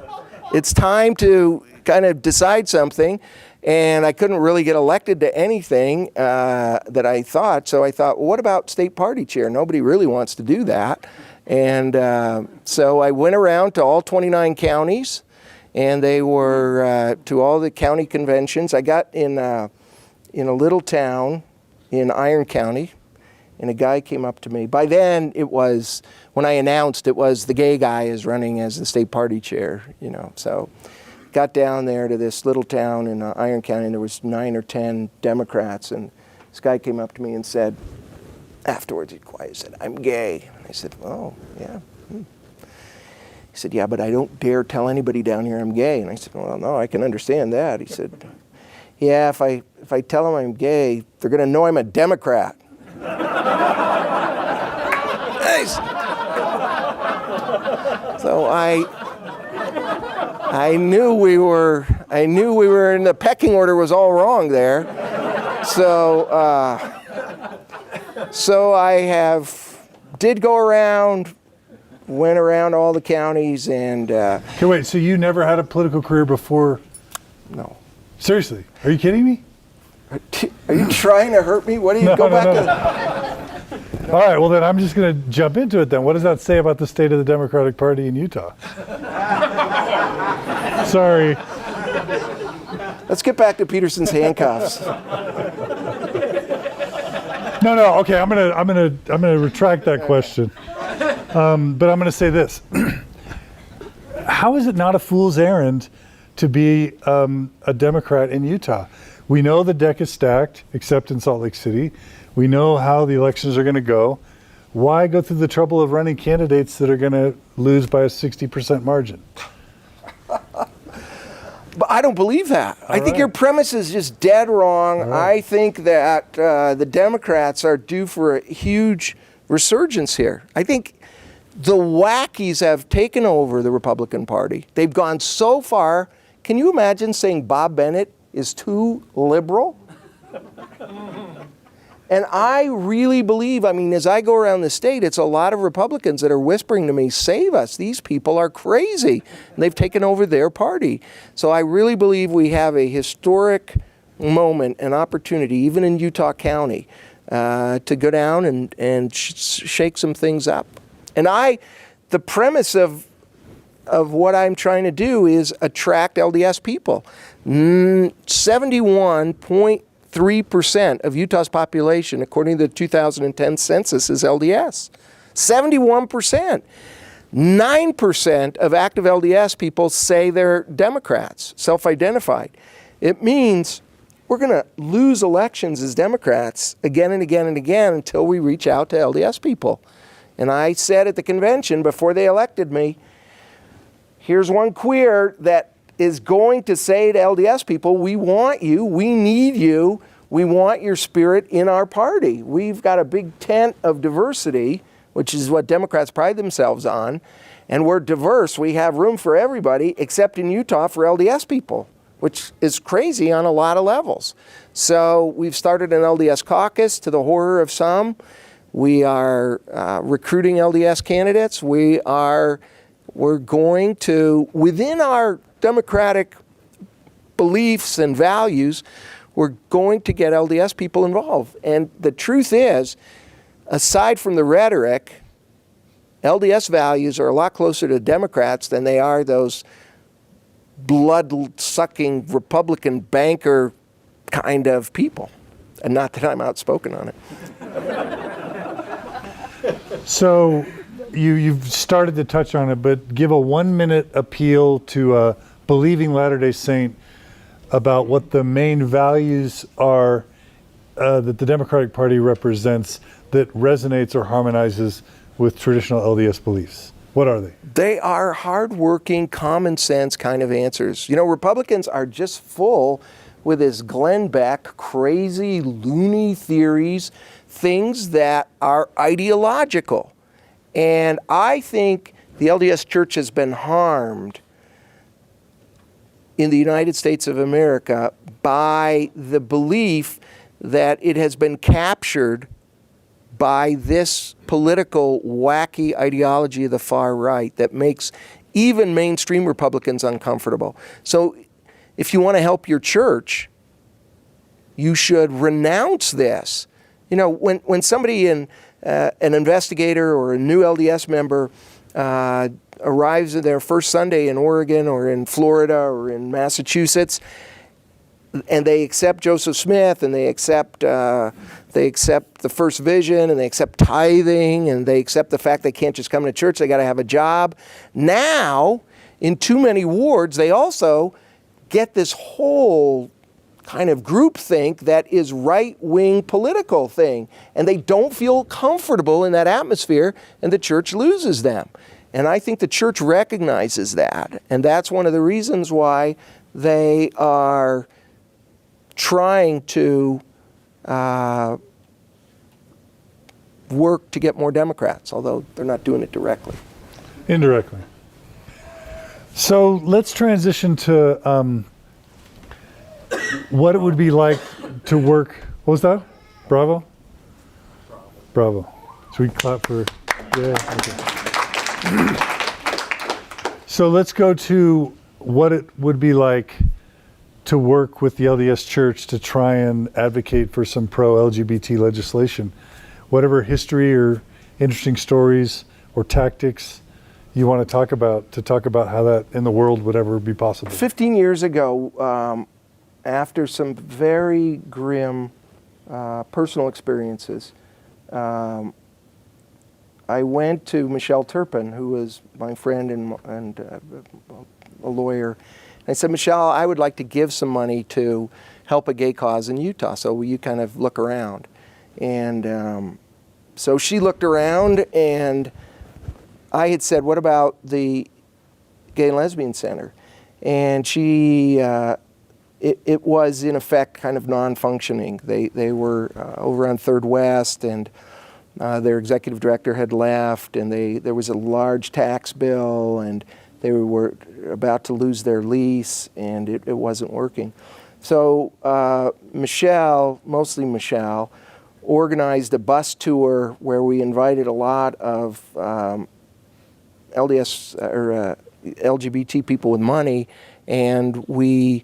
It's time to kind of decide something. And I couldn't really get elected to anything that I thought. So I thought, well, what about state party chair? Nobody really wants to do that. And so I went around to all 29 counties, and they were to all the county conventions. I got in a little town in Iron County, and a guy came up to me. By then, it was, when I announced, it was the gay guy is running as the state party chair, So got down there to this little town in Iron County, and there was 9 or 10 Democrats, and this guy came up to me and said, afterwards, he quiet said, "I'm gay." And I said, "Oh, yeah." He said, "Yeah, but I don't dare tell anybody down here I'm gay." And I said, "Well, no, I can understand that." He said, "Yeah, if I tell them I'm gay, they're going to know I'm a Democrat." Nice. So I knew we were in the pecking order was all wrong there. So I did go around, went around all the counties, and Okay, wait. So you never had a political career before? no. Seriously? Are you kidding me? Are you trying to hurt me? What do you No, go no, back no. to? All right. Well, then I'm just going to jump into it. Then, what does that say about the state of the Democratic Party in Utah? Sorry. Let's get back to Peterson's handcuffs. No. Okay, I'm gonna retract that question. But I'm gonna say this: how is it not a fool's errand to be a Democrat in Utah? We know the deck is stacked, except in Salt Lake City. We know how the elections are going to go. Why go through the trouble of running candidates that are going to lose by a 60% margin? But I don't believe that. I think right. your premise is just dead wrong. right. I think that the Democrats are due for a huge resurgence here. I think the wackies have taken over the Republican Party. They've gone so far. Can you imagine saying Bob Bennett is too liberal? And I really believe, as I go around the state, it's a lot of Republicans that are whispering to me, "Save us, these people are crazy." And they've taken over their party. So I really believe we have a historic moment, an opportunity, even in Utah County, to go down and shake some things up. And the premise of what I'm trying to do is attract LDS people. 71.3% of Utah's population, according to the 2010 census, is LDS. 71%. 9% of active LDS people say they're Democrats, self-identified. It means we're going to lose elections as Democrats again and again and again until we reach out to LDS people. And I said at the convention before they elected me, here's one queer that is going to say to LDS people, "We want you, we need you, we want your spirit in our party. We've got a big tent of diversity," which is what Democrats pride themselves on, "and we're diverse. We have room for everybody except in Utah for LDS people," which is crazy on a lot of levels. So we've started an LDS caucus to the horror of some. We are recruiting LDS candidates. We're going to, within our democratic beliefs and values, we're going to get LDS people involved. And the truth is, aside from the rhetoric, LDS values are a lot closer to Democrats than they are those blood-sucking Republican banker kind of people. And not that I'm outspoken on it. So you've started to touch on it, but give a 1-minute appeal to a believing Latter-day Saint about what the main values are that the Democratic Party represents that resonates or harmonizes with traditional LDS beliefs. What are they? They are hardworking, common sense kind of answers. Republicans are just full with this Glenn Beck, crazy, loony theories, things that are ideological. And I think the LDS Church has been harmed in the United States of America by the belief that it has been captured by this political wacky ideology of the far right that makes even mainstream Republicans uncomfortable. So if you want to help your church, you should renounce this. When somebody an investigator or a new LDS member arrives at their first Sunday in Oregon or in Florida or in Massachusetts, and they accept Joseph Smith, and they accept the First Vision, and they accept tithing, and they accept the fact they can't just come to church, they got to have a job. Now, in too many wards, they also get this whole kind of groupthink that is right-wing political thing, and they don't feel comfortable in that atmosphere, and the church loses them. And I think the church recognizes that, and that's one of the reasons why they are trying to work to get more Democrats, although they're not doing it directly. Indirectly. So let's transition to what it would be like to work. What was that? Bravo? Bravo. So we clap for, yeah, okay. So let's go to what it would be like to work with the LDS Church to try and advocate for some pro-LGBT legislation. Whatever history or interesting stories or tactics you want to talk about how that in the world would ever be possible. 15 years ago, after some very grim personal experiences, I went to Michelle Turpin, who was my friend and a lawyer. And I said, Michelle, I would like to give some money to help a gay cause in Utah, so will you kind of look around? And so she looked around, and I had said, what about the Gay and Lesbian Center? And she, it was in effect kind of non-functioning. They were over on 3rd West, and their executive director had left, and there was a large tax bill, and they were about to lose their lease, and it wasn't working. So Michelle, mostly Michelle, organized a bus tour where we invited a lot of LDS or LGBT people with money, and we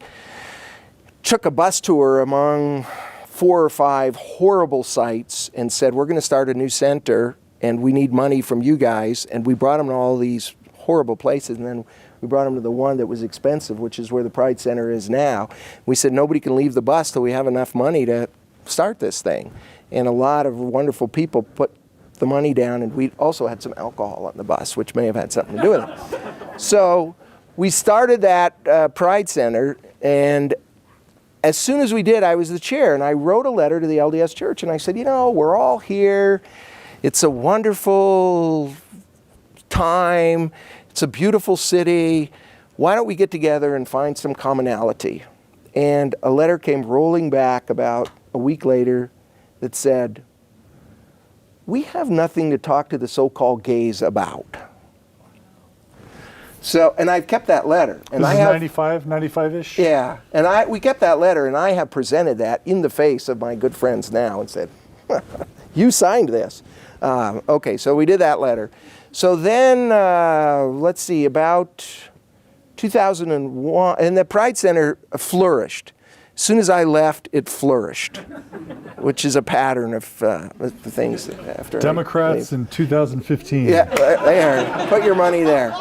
took a bus tour among 4 or 5 horrible sites and said, we're going to start a new center, and we need money from you guys. And we brought them to all these horrible places, and then we brought them to the one that was expensive, which is where the Pride Center is now. We said, nobody can leave the bus till we have enough money to start this thing. And a lot of wonderful people put the money down, and we also had some alcohol on the bus, which may have had something to do with it. So we started that Pride Center, and as soon as we did, I was the chair, and I wrote a letter to the LDS Church, and I said, we're all here. It's a wonderful time. It's a beautiful city. Why don't we get together and find some commonality? And a letter came rolling back about a week later that said, we have nothing to talk to the so-called gays about. So, and I've kept that letter. And this is 95-ish? Yeah, and we kept that letter, and I have presented that in the face of my good friends now and said, you signed this. Okay, so we did that letter. So then, let's see, about 2001, and the Pride Center flourished. As soon as I left, it flourished, which is a pattern of things after Democrats in 2015. Yeah, there. Put your money there.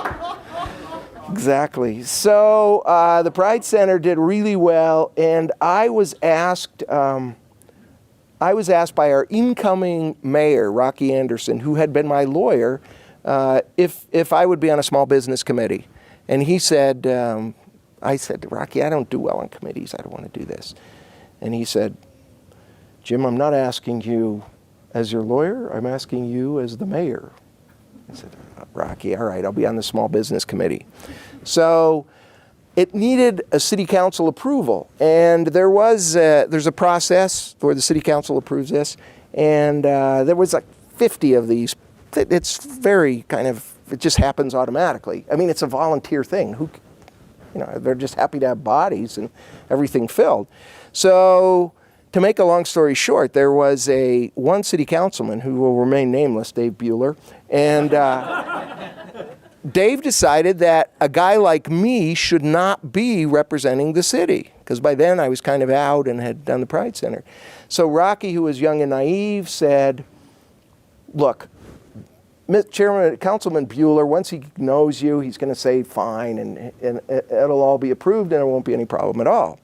Exactly. So the Pride Center did really well, and I was asked by our incoming mayor, Rocky Anderson, who had been my lawyer, if I would be on a small business committee. And he said, I said, Rocky, I don't do well on committees. I don't want to do this. And he said, Jim, I'm not asking you as your lawyer. I'm asking you as the mayor. I said, Rocky, all right, I'll be on the small business committee. So it needed a city council approval. And there's a process where the city council approves this. And there was like 50 of these. It's very kind of, it just happens automatically. I mean, it's a volunteer thing. They're just happy to have bodies and everything filled. So to make a long story short, there was one city councilman who will remain nameless, Dave Bueller, and Dave decided that a guy like me should not be representing the city, because by then I was kind of out and had done the Pride Center. So Rocky, who was young and naive, said, look, Councilman Bueller, once he knows you, he's going to say fine, and it'll all be approved, and there won't be any problem at all.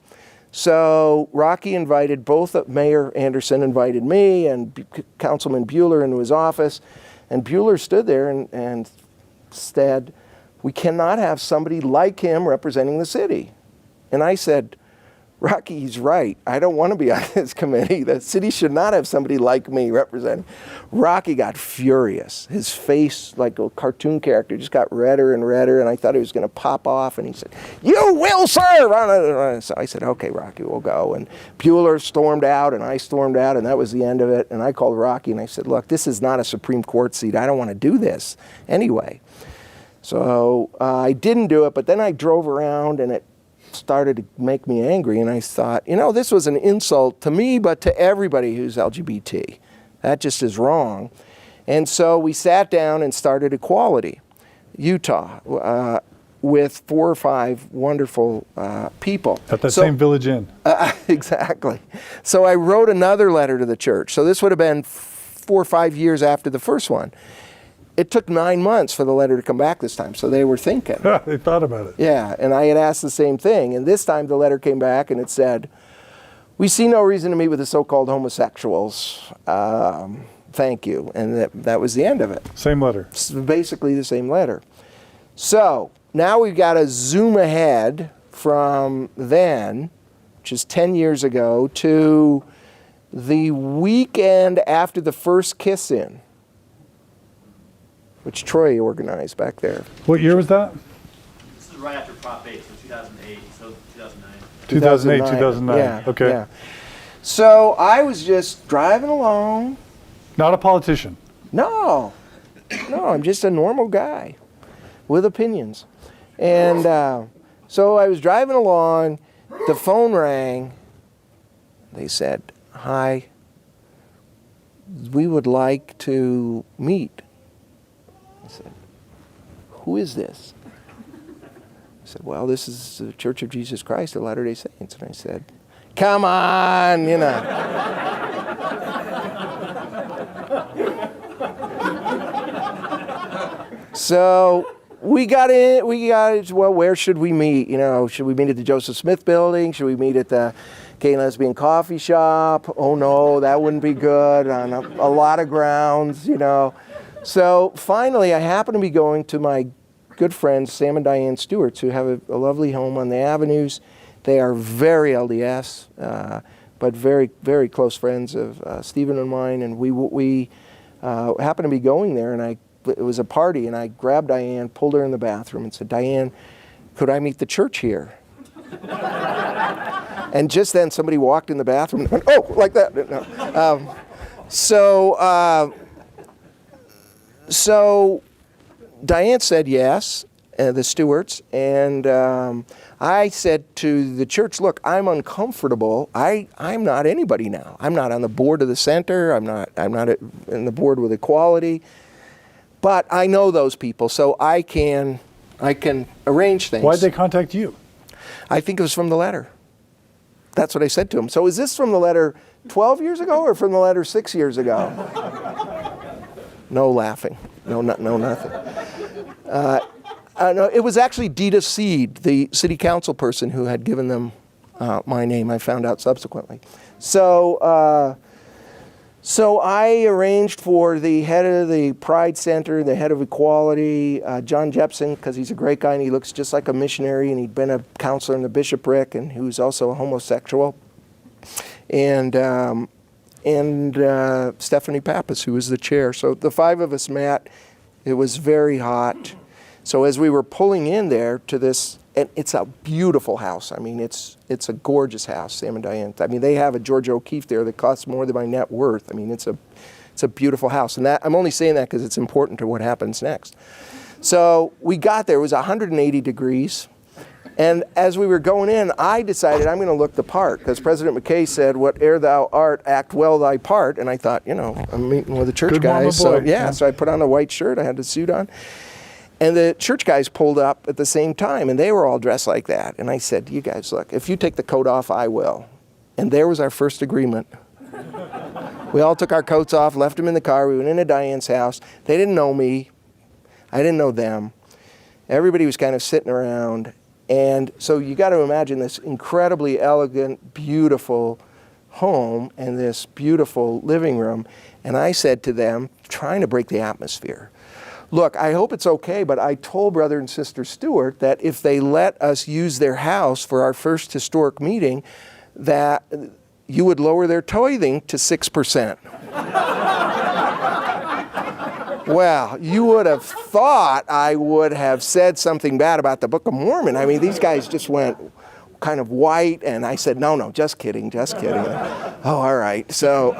So Rocky invited Mayor Anderson invited me and Councilman Bueller into his office, and Bueller stood there and said, "We cannot have somebody like him representing the city." And I said, "Rocky, he's right. I don't want to be on this committee. The city should not have somebody like me representing." Rocky got furious. His face, like a cartoon character, just got redder and redder, and I thought he was going to pop off, and he said, "You will serve!" So I said, "Okay, Rocky, we'll go." And Bueller stormed out, and I stormed out, and that was the end of it. And I called Rocky, and I said, "Look, this is not a Supreme Court seat. I don't want to do this anyway." So I didn't do it, but then I drove around, and it started to make me angry, and I thought, this was an insult to me, but to everybody who's LGBT. That just is wrong. And so we sat down and started Equality Utah with 4 or 5 wonderful people. At that same Village Inn. Exactly. So I wrote another letter to the church. So this would have been 4 or 5 years after the first one. It took 9 months for the letter to come back this time, so they were thinking. They thought about it. Yeah, and I had asked the same thing, and this time the letter came back and it said, "We see no reason to meet with the so-called homosexuals. Thank you." And that was the end of it. Same letter. It's basically the same letter. So now we've got to zoom ahead from then, which is 10 years ago, to the weekend after the first Kiss-In, which Troy organized back there. What year was that? This is right after Prop 8, so 2008, so 2009. 2008, 2009. Yeah, Okay. yeah. So I was just driving along. Not a politician. No, I'm just a normal guy with opinions. And so I was driving along, the phone rang. They said, "Hi, we would like to meet." I said, "Who is this?" I said, "Well, this is the Church of Jesus Christ of Latter-day Saints." And I said, "Come on, So we got, well, where should we meet? Should we meet at the Joseph Smith Building? Should we meet at the Gay and Lesbian Coffee Shop? Oh no, that wouldn't be good on a lot of grounds, So finally, I happened to be going to my good friends, Sam and Diane Stewart's, who have a lovely home on the Avenues. They are very LDS, but very, very close friends of Stephen and mine. And we happened to be going there, and it was a party, and I grabbed Diane, pulled her in the bathroom, and said, "Diane, could I meet the church here?" And just then, somebody walked in the bathroom and went, "Oh," like that. No. So Diane said yes, the Stewarts, and I said to the church, "Look, I'm uncomfortable. I'm not anybody now. I'm not on the board of the center. I'm not in the board with Equality, but I know those people, so I can arrange things." Why'd they contact you? I think it was from the letter. That's what I said to him. So is this from the letter 12 years ago or from the letter 6 years ago? No laughing. No, nothing. No, it was actually Dita Seed, the city council person, who had given them my name. I found out subsequently. So I arranged for the head of the Pride Center, the head of Equality, John Jepson, because he's a great guy and he looks just like a missionary, and he'd been a counselor in the bishopric, and he was also a homosexual. And Stephanie Pappas, who was the chair. So the 5 of us met. It was very hot. So as we were pulling in there to this, and it's a beautiful house. I mean, it's a gorgeous house, Sam and Diane. I mean, they have a Georgia O'Keeffe there that costs more than my net worth. I mean, it's a beautiful house. And that, I'm only saying that because it's important to what happens next. So we got there. It was 180 degrees. And as we were going in, I decided I'm going to look the part, because President McKay said, "Whate'er thou art, act well thy part." And I thought, I'm meeting with the church Good mama guys. So boy. yeah, so I put on a white shirt. I had the suit on. And the church guys pulled up at the same time, and they were all dressed like that. And I said, "You guys, look, if you take the coat off, I will." And there was our first agreement. We all took our coats off, left them in the car. We went into Diane's house. They didn't know me. I didn't know them. Everybody was kind of sitting around. And so you got to imagine this incredibly elegant, beautiful home and this beautiful living room. And I said to them, trying to break the atmosphere, look, I hope it's okay, but I told Brother and Sister Stewart that if they let us use their house for our first historic meeting, that you would lower their tithing to 6%. Well, you would have thought I would have said something bad about the Book of Mormon. I mean, these guys just went kind of white, and I said, no, just kidding. Oh, all right. So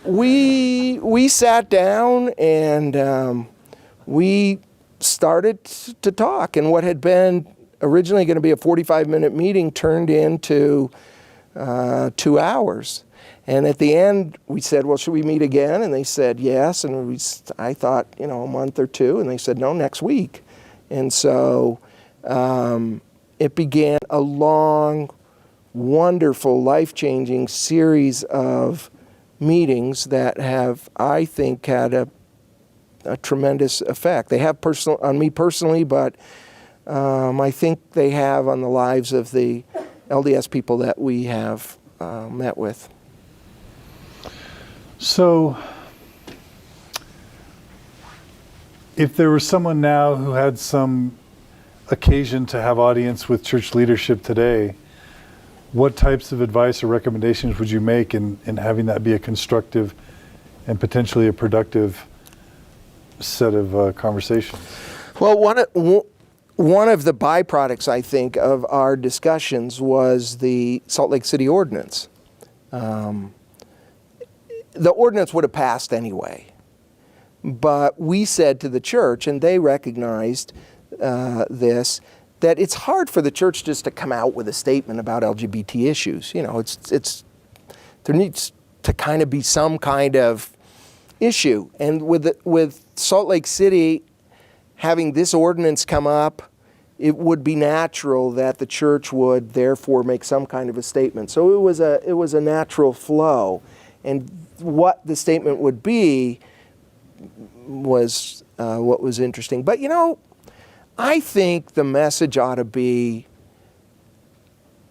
we sat down and we started to talk, and what had been originally going to be a 45-minute meeting turned into 2 hours. And at the end, we said, well, should we meet again? And they said, yes. And I thought, a month or two. And they said, no, next week. And so it began a long, wonderful, life-changing series of meetings that have, I think, had a tremendous effect. They have on me personally, but I think they have on the lives of the LDS people that we have met with. So, if there was someone now who had some occasion to have audience with church leadership today, what types of advice or recommendations would you make in having that be a constructive and potentially a productive set of conversations? Well, one of the byproducts, I think, of our discussions was the Salt Lake City Ordinance. The ordinance would have passed anyway, but we said to the church, and they recognized this, that it's hard for the church just to come out with a statement about LGBT issues. There needs to kind of be some kind of issue, and with Salt Lake City having this ordinance come up, it would be natural that the church would therefore make some kind of a statement. So it was a natural flow. And what the statement would be was what was interesting. But I think the message ought to be,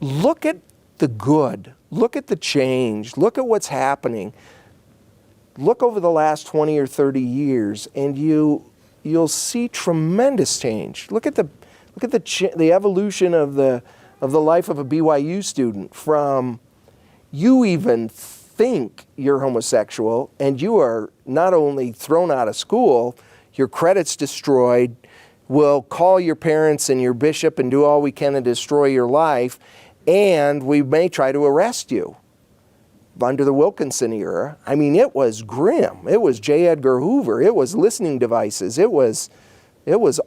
look at the good, look at the change, look at what's happening. Look over the last 20 or 30 years, and you'll see tremendous change. Look at the evolution of the life of a BYU student, from you even think you're homosexual and you are not only thrown out of school, your credit's destroyed, we'll call your parents and your bishop and do all we can to destroy your life, and we may try to arrest you. Under the Wilkinson era, I mean, it was grim. It was J. Edgar Hoover. It was listening devices. It was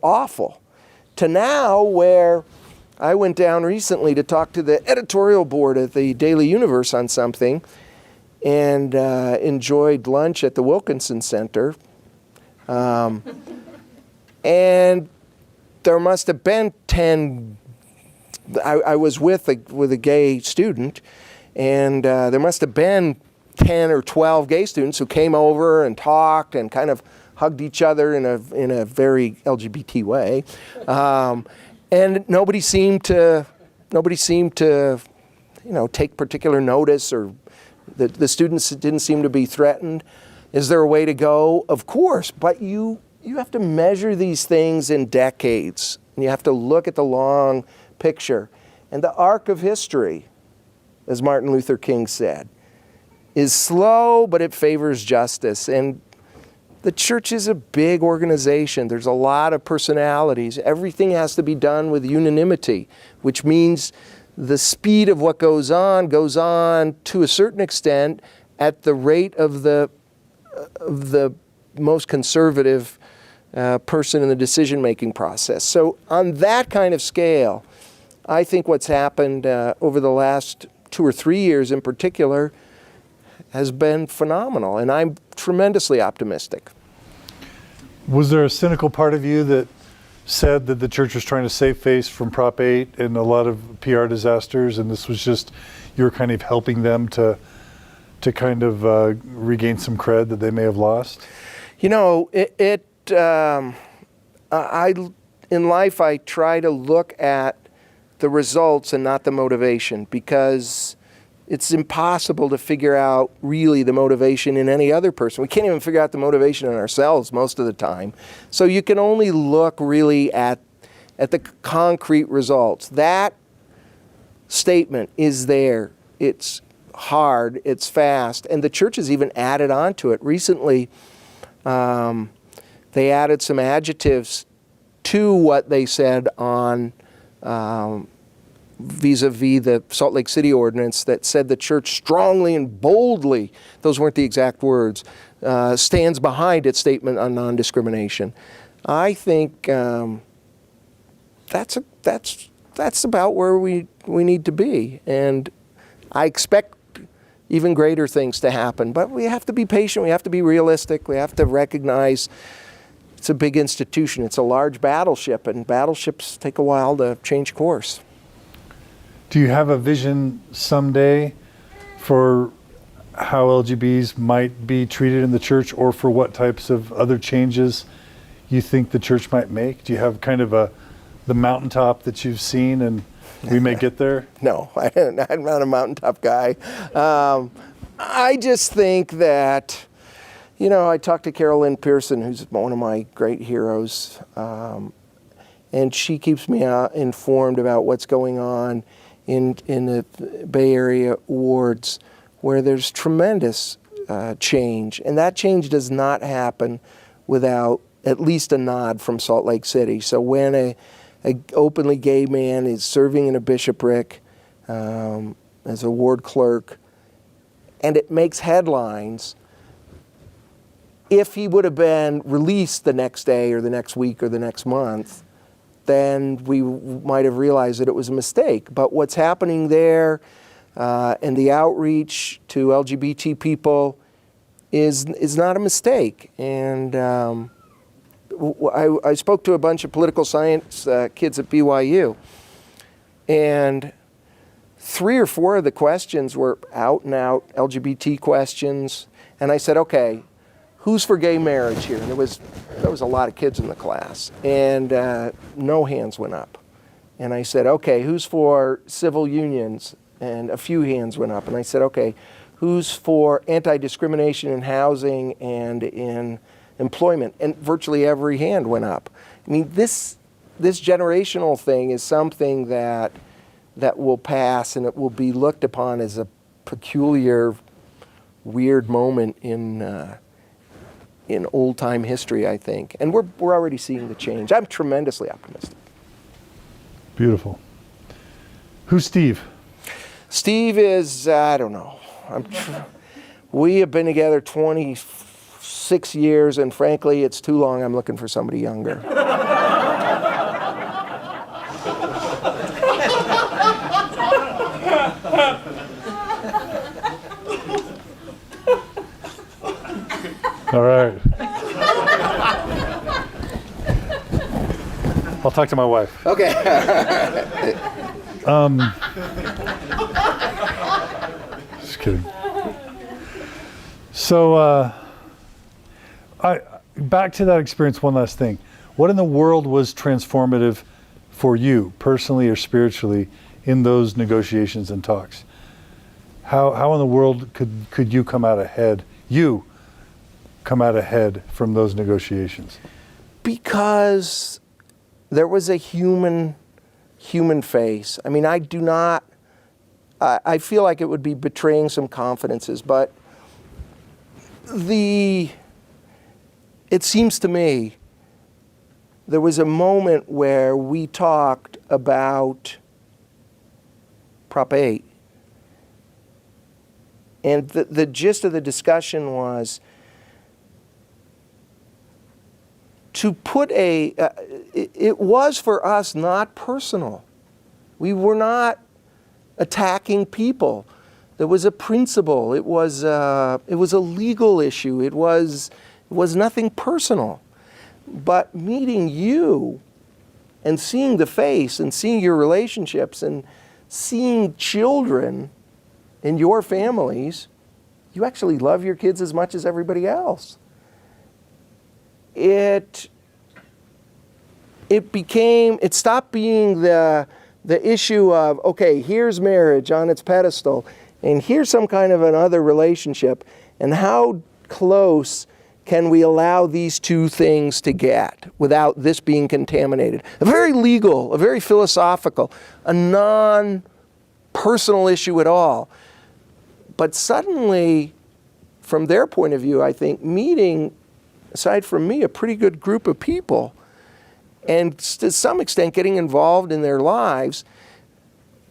awful. To now, where I went down recently to talk to the editorial board at the Daily Universe on something, and enjoyed lunch at the Wilkinson Center. And there must have been 10, I was with a gay student, and there must have been 10 or 12 gay students who came over and talked and kind of hugged each other in a very LGBT way. And nobody seemed to take particular notice, or the students didn't seem to be threatened. Is there a way to go? Of course, but you have to measure these things in decades, and you have to look at the long picture. And the arc of history, as Martin Luther King said, is slow, but it favors justice. And the church is a big organization. There's a lot of personalities. Everything has to be done with unanimity, which means the speed of what goes on to a certain extent at the rate of the most conservative person in the decision-making process. So on that kind of scale, I think what's happened over the last 2 or 3 years in particular has been phenomenal, and I'm tremendously optimistic. Was there a cynical part of you that said that the church was trying to save face from Prop 8 and a lot of PR disasters, and this was just, you were kind of helping them to kind of regain some cred that they may have lost? in life, I try to look at the results and not the motivation, because it's impossible to figure out really the motivation in any other person. We can't even figure out the motivation in ourselves most of the time. So you can only look really at the concrete results. That statement is there. It's hard, it's fast, and the church has even added on to it. Recently, they added some adjectives to what they said on vis-a-vis the Salt Lake City ordinance that said the church strongly and boldly, those weren't the exact words, stands behind its statement on non-discrimination. I think that's about where we need to be, and I expect even greater things to happen. But we have to be patient, we have to be realistic, we have to recognize it's a big institution, it's a large battleship, and battleships take a while to change course. Do you have a vision someday for how LGBTs might be treated in the church, or for what types of other changes you think the church might make? Do you have kind of the mountaintop that you've seen and we may get there? No, I'm not a mountaintop guy. I just think that, I talked to Carol Lynn Pearson, who's one of my great heroes, and she keeps me informed about what's going on in the Bay Area wards, where there's tremendous change. And that change does not happen without at least a nod from Salt Lake City. So when a openly gay man is serving in a bishopric as a ward clerk, and it makes headlines, if he would have been released the next day or the next week or the next month, then we might have realized that it was a mistake. But what's happening there and the outreach to LGBT people is not a mistake. And I spoke to a bunch of political science kids at BYU, and 3 or 4 of the questions were out and out LGBT questions. And I said, okay, who's for gay marriage here? And there was a lot of kids in the class, and no hands went up. And I said, okay, who's for civil unions? And a few hands went up. And I said, okay, who's for anti-discrimination in housing and in employment? And virtually every hand went up. I mean, this generational thing is something that will pass, and it will be looked upon as a peculiar, weird moment in old-time history, I think. And we're already seeing the change. I'm tremendously optimistic. Beautiful. Who's Steve? Steve is, I don't know. We have been together 26 years, and frankly, it's too long. I'm looking for somebody younger. All right. I'll talk to my wife. Okay. Just kidding. So, back to that experience, one last thing. What in the world was transformative for you, personally or spiritually, in those negotiations and talks? How in the world could you come out ahead? You come out ahead from those negotiations? Because there was a human face. I mean, I feel like it would be betraying some confidences, but it seems to me there was a moment where we talked about Prop 8. And the gist of the discussion was to put it was for us not personal. We were not attacking people. There was a principle. It was a legal issue. It was nothing personal. But meeting you and seeing the face and seeing your relationships and seeing children in your families, you actually love your kids as much as everybody else. It it stopped being the issue of, okay, here's marriage on its pedestal, and here's some kind of another relationship, and how close can we allow these two things to get without this being contaminated? A very legal, a very philosophical, a non-personal issue at all. But suddenly, from their point of view, I think, meeting, aside from me, a pretty good group of people, and to some extent getting involved in their lives,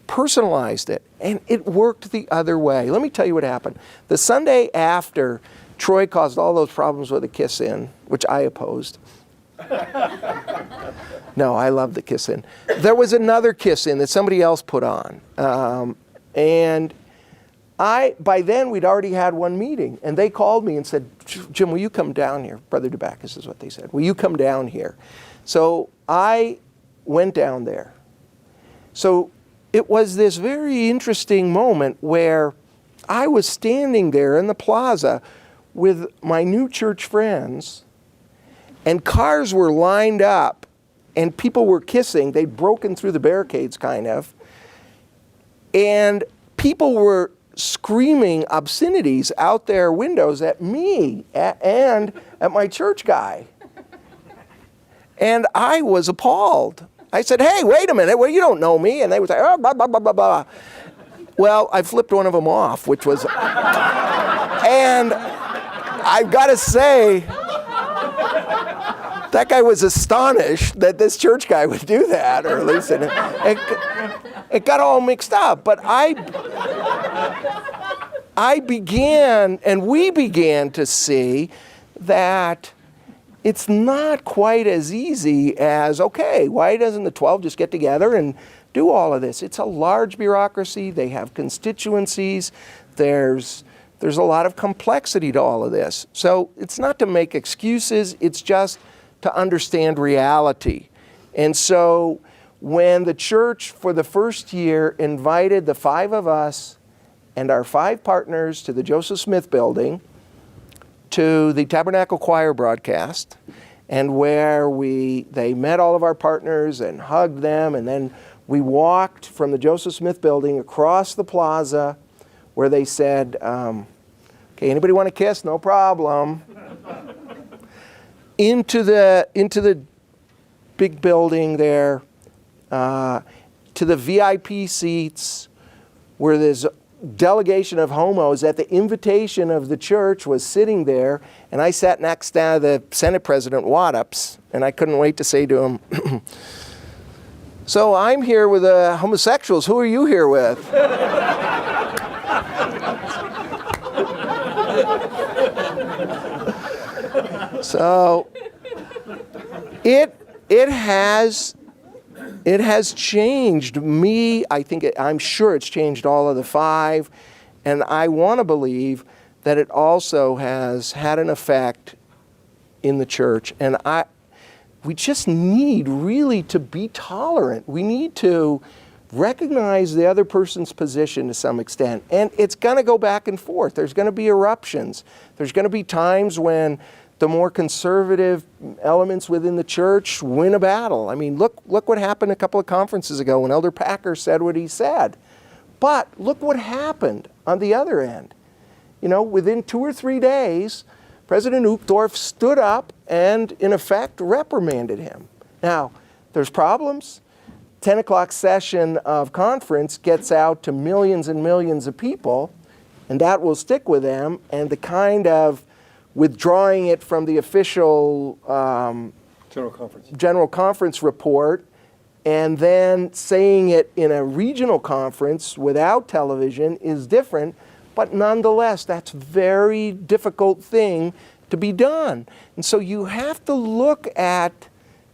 personalized it. And it worked the other way. Let me tell you what happened. The Sunday after Troy caused all those problems with the kiss-in, which I opposed. No, I love the kiss-in. There was another kiss-in that somebody else put on. And by then, we'd already had one meeting. And they called me and said, Jim, will you come down here? Brother DeBacchus is what they said. Will you come down here? So I went down there. So it was this very interesting moment where I was standing there in the plaza with my new church friends, and cars were lined up, and people were kissing. They'd broken through the barricades, kind of. And people were screaming obscenities out their windows at me and at my church guy. And I was appalled. I said, hey, wait a minute, well, you don't know me. And they would say, oh, blah, blah, blah, blah, blah. Well, I flipped one of them off, which was, and I've got to say, that guy was astonished that this church guy would do that, or at least it got all mixed up. But I began, and we began to see that it's not quite as easy as, okay, why doesn't the 12 just get together and do all of this? It's a large bureaucracy. They have constituencies. There's a lot of complexity to all of this. So it's not to make excuses. It's just to understand reality. And so when the church, for the first year, invited the 5 of us and our 5 partners to the Joseph Smith Building, to the Tabernacle Choir broadcast, and where they met all of our partners and hugged them, and then we walked from the Joseph Smith Building across the plaza, where they said, okay, anybody want to kiss? No problem. into the big building there, to the VIP seats, where this delegation of homos at the invitation of the church was sitting there, and I sat next to the Senate President Wattups, and I couldn't wait to say to him, so I'm here with homosexuals. Who are you here with? So it has changed me. I'm sure it's changed all of the 5, and I want to believe that it also has had an effect in the church. And we just need really to be tolerant. We need to recognize the other person's position to some extent. And it's going to go back and forth. There's going to be eruptions. There's going to be times when the more conservative elements within the church win a battle. I mean, look what happened a couple of conferences ago when Elder Packer said what he said. But look what happened on the other end. You know, within 2 or 3 days, President Uchtdorf stood up and, in effect, reprimanded him. Now, there's problems. 10 o'clock session of conference gets out to millions and millions of people, and that will stick with them. And the kind of withdrawing it from the official General Conference report, and then saying it in a regional conference without television is different. But nonetheless, that's a very difficult thing to be done. And so you have to look at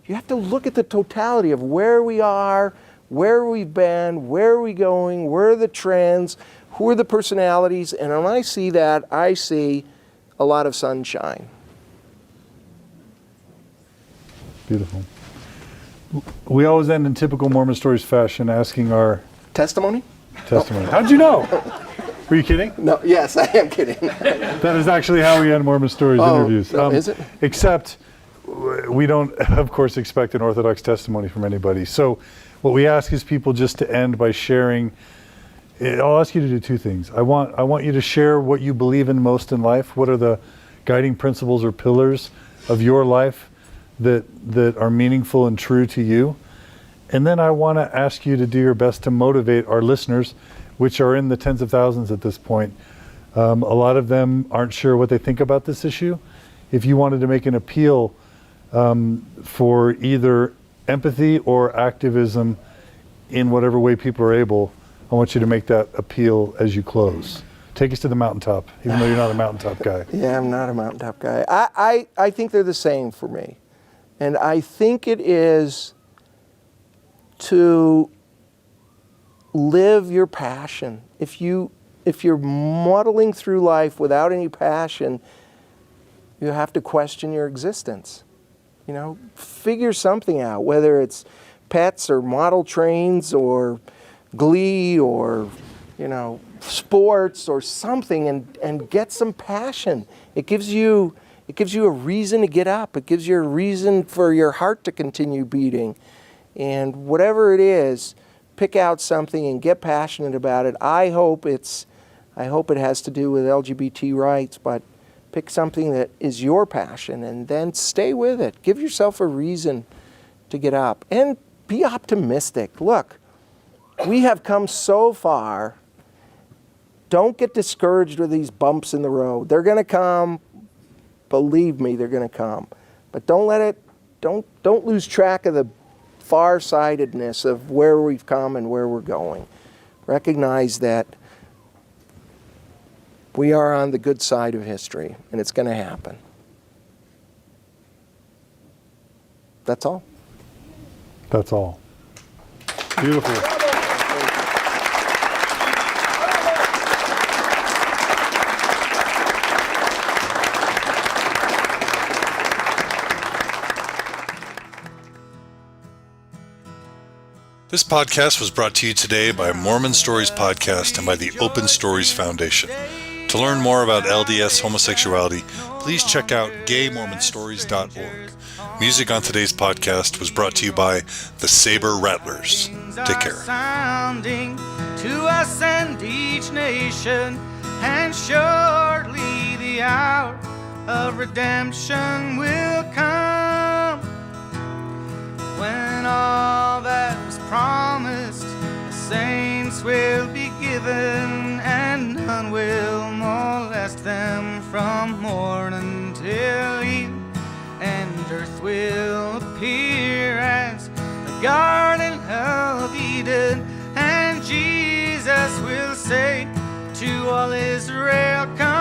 the totality of where we are, where we've been, where are we going, where are the trends, who are the personalities. And when I see that, I see a lot of sunshine. Beautiful. We always end in typical Mormon Stories fashion asking our Testimony? testimony. How'd you know? Were you kidding? No, yes, I am kidding. That is actually how we end Mormon Stories interviews. No, is it? Except we don't, of course, expect an orthodox testimony from anybody. So what we ask is people just to end by sharing. I'll ask you to do two things. I want you to share what you believe in most in life. What are the guiding principles or pillars of your life that are meaningful and true to you? And then I want to ask you to do your best to motivate our listeners, which are in the tens of thousands at this point. A lot of them aren't sure what they think about this issue. If you wanted to make an appeal for either empathy or activism in whatever way people are able, I want you to make that appeal as you close. Take us to the mountaintop, even though you're not a mountaintop guy. Yeah, I'm not a mountaintop guy. I think they're the same for me. And I think it is to live your passion. If you're muddling through life without any passion, you have to question your existence. You know, figure something out, whether it's pets or model trains or Glee or, you know, sports or something, and get some passion. It gives you a reason to get up. It gives you a reason for your heart to continue beating. And whatever it is, pick out something and get passionate about it. I hope it has to do with LGBT rights, but pick something that is your passion and then stay with it. Give yourself a reason to get up and be optimistic. Look, we have come so far. Don't get discouraged with these bumps in the road. They're going to come. Believe me, they're going to come. But don't lose track of the far-sightedness of where we've come and where we're going. Recognize that we are on the good side of history, and it's going to happen. That's all. That's all. Beautiful. This podcast was brought to you today by Mormon Stories Podcast and by the Open Stories Foundation. To learn more about LDS homosexuality, please check out gaymormonstories.org. Music on today's podcast was brought to you by the Saber Rattlers. Take care. Sounding to us and each nation, and shortly the hour of redemption will come, when all that was promised, the saints will be given, and none will molest them from morning till eve, and earth will appear as the Garden of Eden, and Jesus will say to all Israel, come